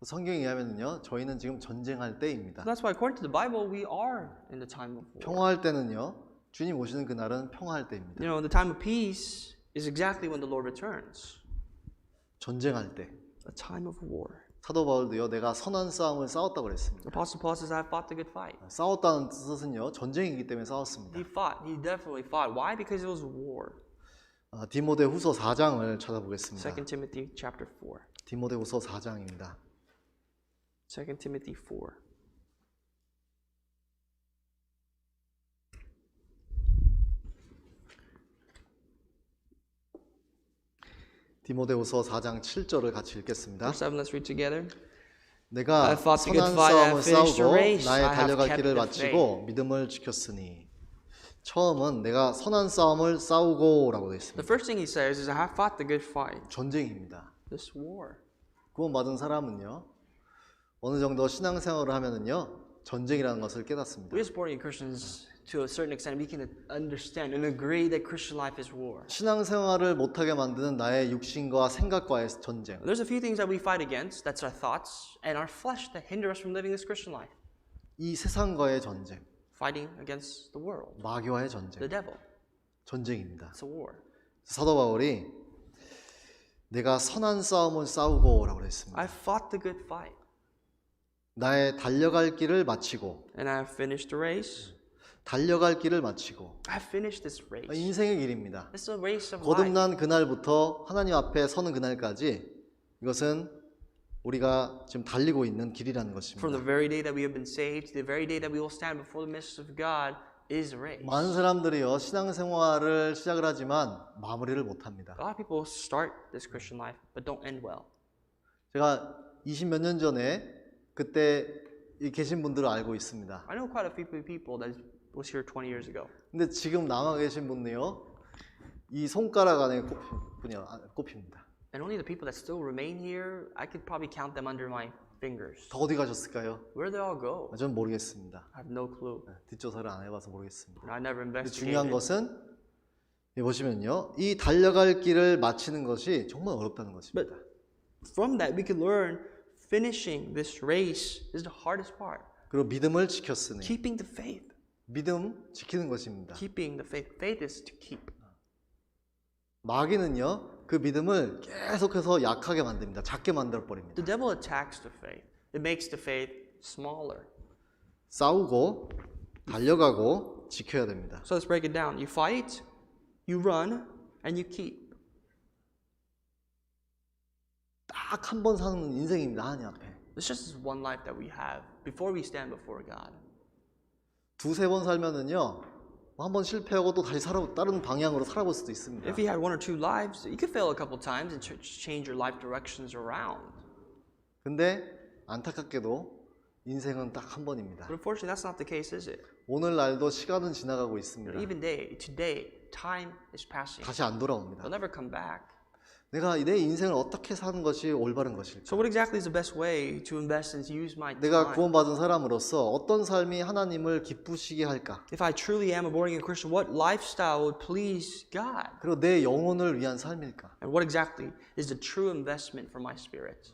성경에 의하면요. 저희는 지금 전쟁할 때입니다. So that's why according to the Bible, we are in the time of war. 평화할 때는요. 주님 오시는 그날은 평화할 때입니다. You know, the time of peace is exactly when the Lord returns. 전쟁할 때. A time of war. 사도 바울도요. 내가 선한 싸움을 싸웠다고 그랬습니다. Apostle Paul says, I fought the good fight. 싸웠다는 뜻은요. 전쟁이기 때문에 싸웠습니다. He fought. He definitely fought. Why? Because it was war. 디모데후서 4장을 찾아보겠습니다. 2 Timothy chapter 4. 디모데후서 4장입니다. 2 Timothy 4. 디모데후서 4장 7절을 같이 읽겠습니다. Verse 7, let's read together. 내가 I fought the good 선한 fight, I 싸움을 have finished the 싸우고 race, 나의 I have 달려갈 kept 길을 the 마치고 믿음을 지켰으니. 처음은 내가 선한 싸움을 싸우고라고 되어 The 있습니다. first thing he says is, I have fought the good fight. 전쟁입니다. This war. 구원받은 사람은요. 어느 정도 신앙생활을 하면은요. 전쟁이라는 것을 깨닫습니다. We as born again Christians, to a certain extent, we can understand and agree that Christian life is war. 신앙생활을 못하게 만드는 나의 육신과 생각과의 전쟁. There's a few things that we fight against. That's our thoughts and our flesh that hinder us from living this Christian life. 이 세상과의 전쟁. Fighting against the world, 마귀와의 전쟁. the devil. 전쟁입니다. It's a war. 사도 바울이 내가 선한 싸움을 싸우고라고 그랬습니다. I fought the good fight 나의 달려갈 길을 마치고 and I have finished the race. 달려갈 길을 마치고 I have finished this race. 인생의 길입니다. It's a race of life. 거듭난 그날부터 하나님 앞에 서는 그날까지 이것은 우리가 지금 달리고 있는 길이라는 From the 것입니다. very day that we have been saved to the very day that we will stand before the midst of God is a race. 많은 사람들이요 신앙생활을 시작을 하지만 마무리를 못합니다. A lot of people start this Christian life but don't end well. 제가 20 몇 년 전에 그때 이 계신 분들을 알고 있습니다. I know quite a few people that was here 20 years ago. 근데 지금 남아 계신 분은요 이 손가락 안에 꼽힙니다. And only the people that still remain here, I could probably count them under my fingers. 더 어디 가셨을까요? Where they all go? 저는 모르겠습니다. I have no clue. 뒷조사를 안 해봐서 모르겠습니다. I never 근데 investigated. 중요한 것은 여기 보시면요, 이 달려갈 길을 마치는 것이 정말 어렵다는 것입니다. But from that, we can learn finishing this race is the hardest part. 그리고 믿음을 지켰으니 Keeping the faith. 믿음 지키는 것입니다. Keeping the faith. Faith is to keep. 마귀는요, 그 믿음을 계속해서 약하게 만듭니다. 작게 만들어 버립니다. The devil attacks the faith. It makes the faith smaller. 싸우고 달려가고 지켜야 됩니다. So let's break it down. You fight, you run, and you keep. 딱 한 번 사는 인생입니다. 하나님 앞에. It's just this one life that we have before we stand before God. 두세 번 살면은요, 한 번 실패하고 또 다시 다른 방향으로 살아볼 수도 있습니다. If you had one or two lives, you could fail a couple times and change your life directions around. 근데 안타깝게도 인생은 딱 한 번입니다. But unfortunately, that's not the case, is it? 오늘날도 시간은 지나가고 있습니다. Even today, time is passing. 다시 안 돌아옵니다. They'll never come back. 내가 내 인생을 어떻게 사는 것이 올바른 것일까? So what exactly is the best way to invest and to use my 내가 time? 구원받은 사람으로서 어떤 삶이 하나님을 기쁘시게 할까? If I truly am a born-again Christian, what lifestyle would please God? 그리고 내 영혼을 위한 삶일까? And what exactly is the true investment for my spirit?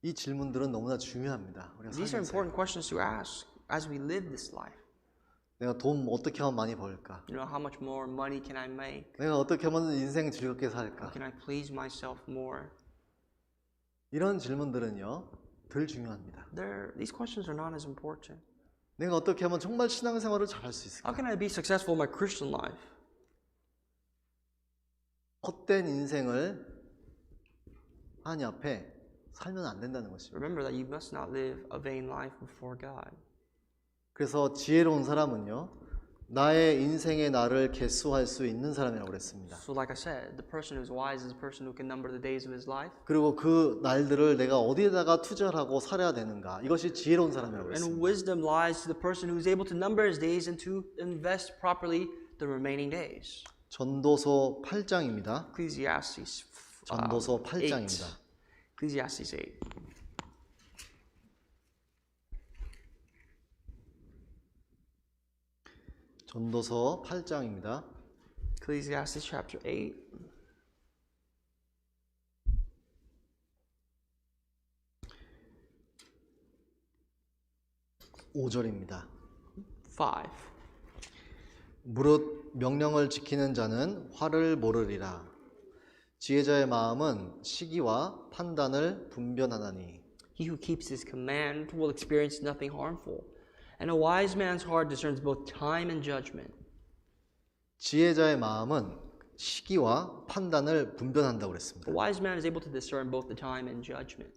이 질문들은 너무나 중요합니다. 우리가 These are 살면서 important questions to ask as we live this life. 내가 돈 어떻게 하면 많이 벌까? You know, how much more money can I make? 내가 어떻게 하면 인생 즐겁게 How 살까? can I please myself more? 이런 질문들은요, 덜 중요합니다. These questions are not as important. 내가 어떻게 하면 정말 신앙생활을 잘할 수 있을까? How can I be successful in my Christian life? 헛된 인생을 하나님 앞에 살면 안 된다는 것입니다. Remember that you must not live a vain life before God. 그래서 지혜로운 사람은요, 나의 인생의 날을 계수할 수 있는 사람이라고 그랬습니다. So like I said, the person who's wise is the person who can number the days of his life. 그리고 그 날들을 내가 어디에다가 투자를 하고 살아야 되는가, 이것이 지혜로운 사람이라고 And 그랬습니다. wisdom lies to the person who's able to number his days and to invest properly the remaining days. 전도서 8장입니다. Ecclesiastes 전도서 8장입니다. Ecclesiastes 8. 전도서 8장입니다. Ecclesiastes chapter 8. 5절입니다. 5. 무릇 명령을 지키는 자는 화를 모르리라. 지혜자의 마음은 시기와 판단을 분별하나니. He who keeps his command will experience nothing harmful, and a wise man's heart discerns both time and judgment. 지혜자의 마음은 시기와 판단을 분별한다고 그랬습니다. A wise man is able to discern both the time and judgment.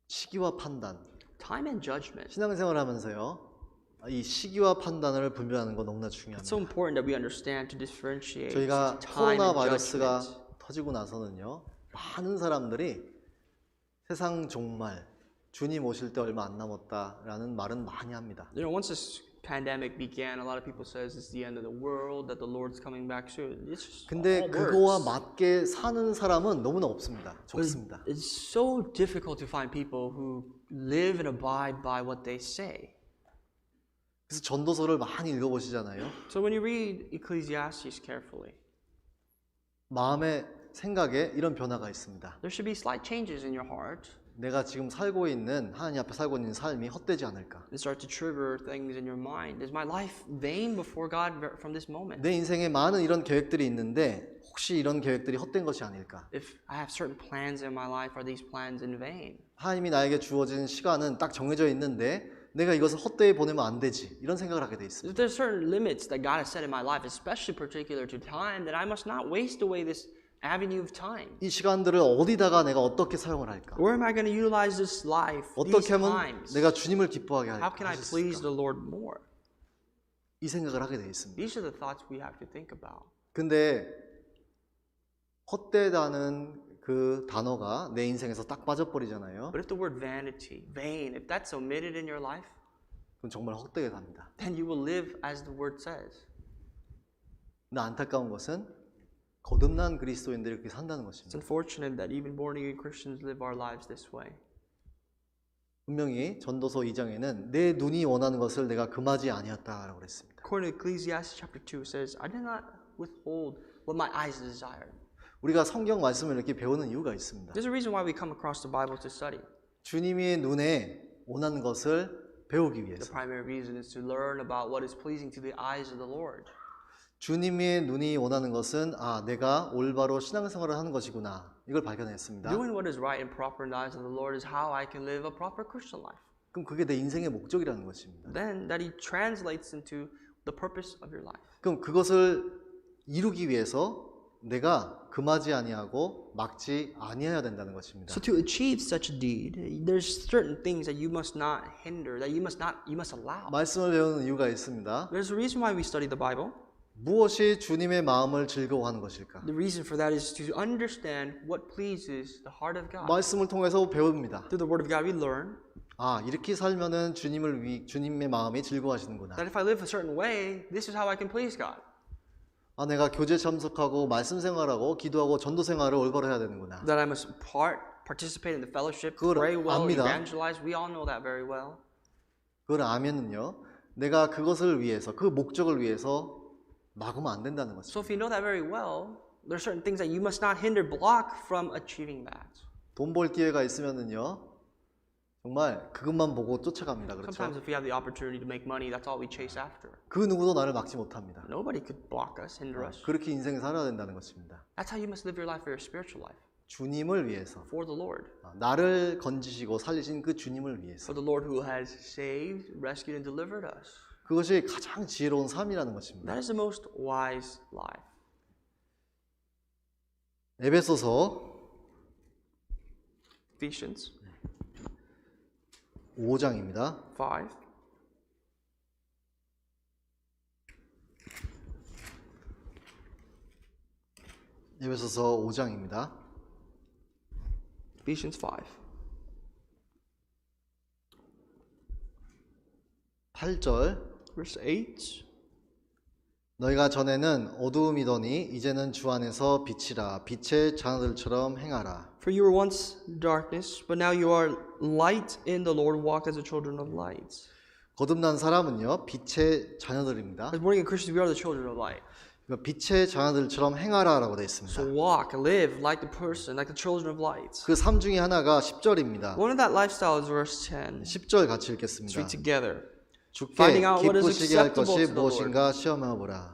시기와 판단. Time and judgment. 신앙생활 하면서요, 이 시기와 판단을 분별하는 거 너무나 It's so 중요합니다. important that we understand to differentiate 저희가 time 코로나 and 바이러스가 judgment. 터지고 나서는요, 많은 사람들이 세상 종말, 주님 오실 때 얼마 안 남았다라는 말은 많이 합니다. You know, once this pandemic began, a lot of people says it's the end of the world, that the Lord's coming back soon. It's just 근데 all 그거와 words. 맞게 사는 사람은 너무나 없습니다. 적습니다. It's so difficult to find people who live and abide by what they say. 그래서 전도서를 많이 읽어보시잖아요. So when you read Ecclesiastes carefully, 마음의 생각에 이런 변화가 있습니다. there should be slight changes in your heart. 내가 지금 살고 있는 하나님 앞에 살고 있는 삶이 헛되지 않을까? And start to trigger things in your mind. Is my life vain before God from this moment? 내 인생에 많은 이런 계획들이 있는데 혹시 이런 계획들이 헛된 것이 아닐까? If I have certain plans in my life, are these plans in vain? 하나님이 나에게 주어진 시간은 딱 정해져 있는데 내가 이것을 헛되이 보내면 안 되지 이런 생각을 하게 돼 있습니다. If there's certain limits that God has set in my life, especially particular to time, then I must not waste away this avenue of time. 이 시간들을 어디다가 내가 어떻게 사용을 할까? Where am I going to utilize this life, these 어떻게 하면 times? 내가 주님을 기뻐하게 How can I 할까? please the Lord more? 이 생각을 하게 돼 있습니다. These are the thoughts we have to think about. 근데 헛되다는 그 단어가 내 인생에서 딱 빠져버리잖아요. But if the word vanity, vain, if that's omitted in your life, 그럼 정말 헛되게 삽니다. then you will live as the word says. 근데 안타까운 것은 거듭난 그리스도인들이 그렇게 산다는 It's 것입니다. unfortunate that even born-again Christians live our lives this way. 분명히 전도서 2장에는 내 눈이 원하는 것을 내가 금하지 아니었다라고 그랬습니다. According to Ecclesiastes chapter 2, it says, I did not withhold what my eyes desired. 우리가 성경 말씀을 이렇게 배우는 이유가 있습니다. There's a reason why we come across the Bible to study. 주님의 눈에 원하는 것을 배우기 The 위해서. primary reason is to learn about what is pleasing to the eyes of the Lord. 주님의 눈이 원하는 것은 내가 올바로 신앙생활을 하는 것이구나. 이걸 발견했습니다. Doing what is right and proper in the eyes of the Lord is how I can live a proper Christian life. 그럼 그게 내 인생의 목적이라는 것입니다. Then that He translates into the purpose of your life. 그럼 그것을 이루기 위해서 내가 금하지 아니하고 막지 아니해야 된다는 것입니다. So to achieve such a deed, there's certain things that you must not hinder, that you must allow. 말씀을 배우는 이유가 있습니다. There's a reason why we study the Bible. 무엇이 주님의 마음을 즐거워하는 것일까? The reason for that is to understand what pleases the heart of God. 말씀을 통해서 배웁니다. Through the Word of God, we learn 아, 이렇게 살면은 주님의 마음이 즐거워하시는구나. that if I live a certain way, this is how I can please God. 아, 내가 교제 참석하고 말씀 생활하고 기도하고 전도 생활을 올바로 해야 되는구나. That I must participate in the fellowship, 그걸 pray well, 압니다. evangelize. We all know that very well. 그걸 아면은요, 내가 그것을 위해서, 그 목적을 위해서 막으면 안 된다는 So 것입니다. if you know that very well, there are certain things that you must not hinder, block from achieving that. 돈 벌 기회가 있으면은요, 정말 그것만 보고 쫓아갑니다. 그렇죠? Sometimes if we have the opportunity to make money, that's all we chase after. 그 누구도 나를 막지 못합니다. Nobody could block us, hinder us. 그렇게 인생 살아야 된다는 것입니다. That's how you must live your life for your spiritual life, 주님을 위해서, for the Lord. 나를 건지시고 살리신 그 주님을 위해서. For the Lord who has saved, rescued, and delivered us. 그것이 가장 지혜로운 삶이라는 것입니다. That is the most wise life. 에베소서 Ephesians 5장입니다. 5. 에베소서 5장입니다. Ephesians 5. 8절 Verse 8. 너희가 전에는 어두움이더니 이제는 주 안에서 빛이라 빛의 자녀들처럼 행하라. For you were once darkness, but now you are light in the Lord. Walk as the children of light. 거듭난 사람은요 빛의 자녀들입니다. As born again Christians, we are the children of light. 그러니까 빛의 자녀들처럼 행하라라고 되어 So 있습니다. walk, live like the person, like the children of light. 그 삶 중에 하나가 10절입니다. One of that lifestyle is verse 10. 10절 같이 Let's 읽겠습니다. read together. 주께 Finding out what is 기쁘시게 할 acceptable 것이 to the 무엇인가 시험해 보라.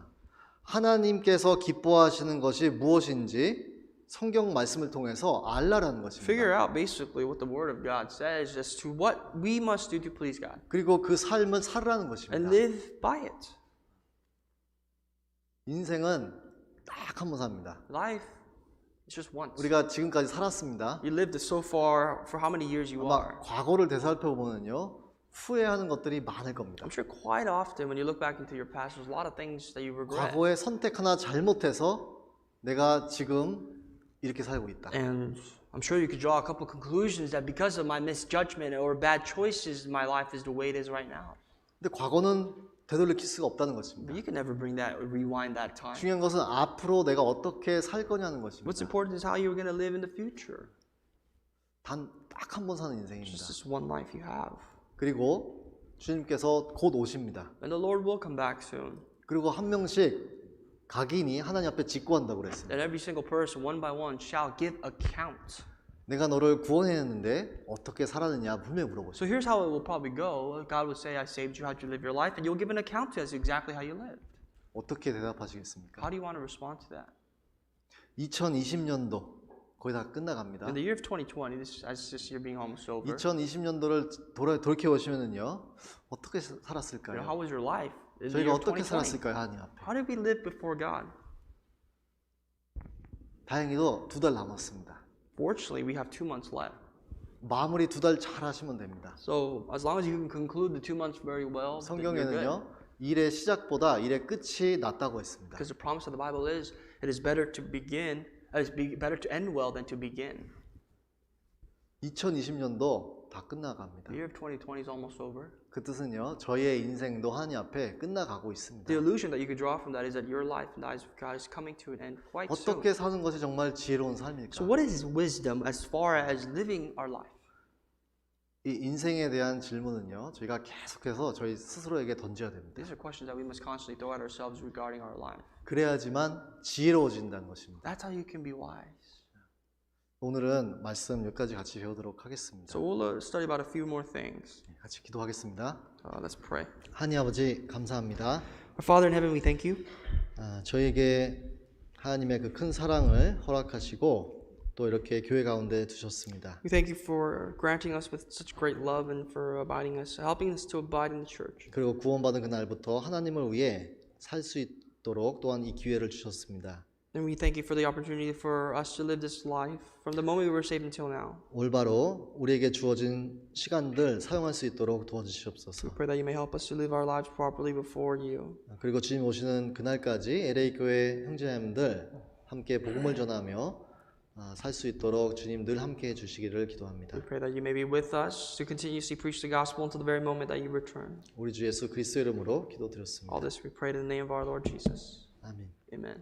하나님께서 기뻐하시는 것이 무엇인지 성경 말씀을 통해서 알라라는 Figure 것입니다. out basically what the Word of God says as to what we must do to please God. 그리고 그 삶을 살라는 And 것입니다. live by it. 인생은 딱 한 번 삽니다. Life is just once. 우리가 지금까지 살았습니다. You lived so far for how many years you 아마 are. 과거를 되살펴보면요 후회하는 것들이 많을 겁니다. I'm sure quite often when you look back into your past, there's a lot of things that you regret. 과거에 선택 하나 잘못해서 내가 지금 이렇게 살고 있다. And I'm sure you could draw a couple conclusions that because of my misjudgment or bad choices, my life is the way it is right now. 근데 과거는 되돌릴 수가 없다는 것입니다. But you can never bring that, rewind that time. 중요한 것은 앞으로 내가 어떻게 살 거냐는 What's 것입니다. important is how you're going to live in the future. 단 딱 한 번 사는 It's 인생입니다. just this one life you have. 그리고 주님께서 곧 오십니다. And the Lord will come back soon. 그리고 한 명씩 각인이 하나님 앞에 직구한다고 그랬습니다. And every single person, one by one, shall give account. 내가 너를 구원했는데 어떻게 살았느냐 분명히 물어보죠. So here's how it will probably go. God will say, I saved you, how'd you live your life? And you'll give an account to us exactly how you lived. 어떻게 대답하시겠습니까? How do you want to respond to that? 2020년도 거의 다 끝나갑니다. In the year of 2020, as this year being almost over, 2020년도를 돌이켜 보시면은요 어떻게 how 살았을까요? was your life in the 저희가 year of 어떻게 2020? 살았을까요, 하나님 앞에? How did we live before God? 다행히도 2달 남았습니다. Fortunately, we have 2 months left. 마무리 2달 잘 하시면 됩니다. So as long as you can conclude the 2 months very well, then you're good. 성경에는요 일의 시작보다 일의 끝이 낫다고 했습니다. Because the promise of the Bible is, it is better to begin, better to end well than to begin. 2020년도 다 끝나갑니다. The year of 2020 is almost over. 그 뜻은요 저희의 인생도 하나님 앞에 끝나가고 있습니다. The illusion that you could draw from that is that your life in the eyes of God is coming to an end quite soon. 어떻게 사는 것이 정말 지혜로운 삶일까? So what is wisdom as far as living our life? 이 인생에 대한 질문은요 저희가 계속해서 저희 스스로에게 던져야 됩니다. These are questions that we must constantly throw at ourselves regarding our life. 그래야지만 지혜로워진다는 것입니다. That's how you can be wise. 오늘은 말씀 몇 가지 같이 배우도록 하겠습니다. So we'll study about a few more things. 같이 기도하겠습니다. Let's pray. 하나님 아버지 감사합니다. Our Father in heaven, we thank you. 저에게 하나님의 그 큰 사랑을 허락하시고 또 이렇게 교회 가운데 두셨습니다. We thank you for granting us with such great love and for abiding us, helping us to abide in the church. 그리고 구원받은 그날부터 하나님을 위해 살 수 있도록 또한 이 기회를 주셨습니다. And we thank you for the opportunity for us to live this life from the moment we were saved until now. 올바로 우리에게 주어진 시간들 사용할 수 있도록 도와주시옵소서. We pray that you may help us to live our lives properly before you. 그리고 주님 오시는 그날까지 LA 교회 형제자매들 함께 복음을 전하며 살 수 있도록 주님 늘 함께 해주시기를 기도합니다. We pray that you may be with us to continuously preach the gospel until the very moment that you return. 우리 주 예수 그리스도 이름으로 기도드렸습니다. All this we pray in the name of our Lord Jesus. 아멘. Amen.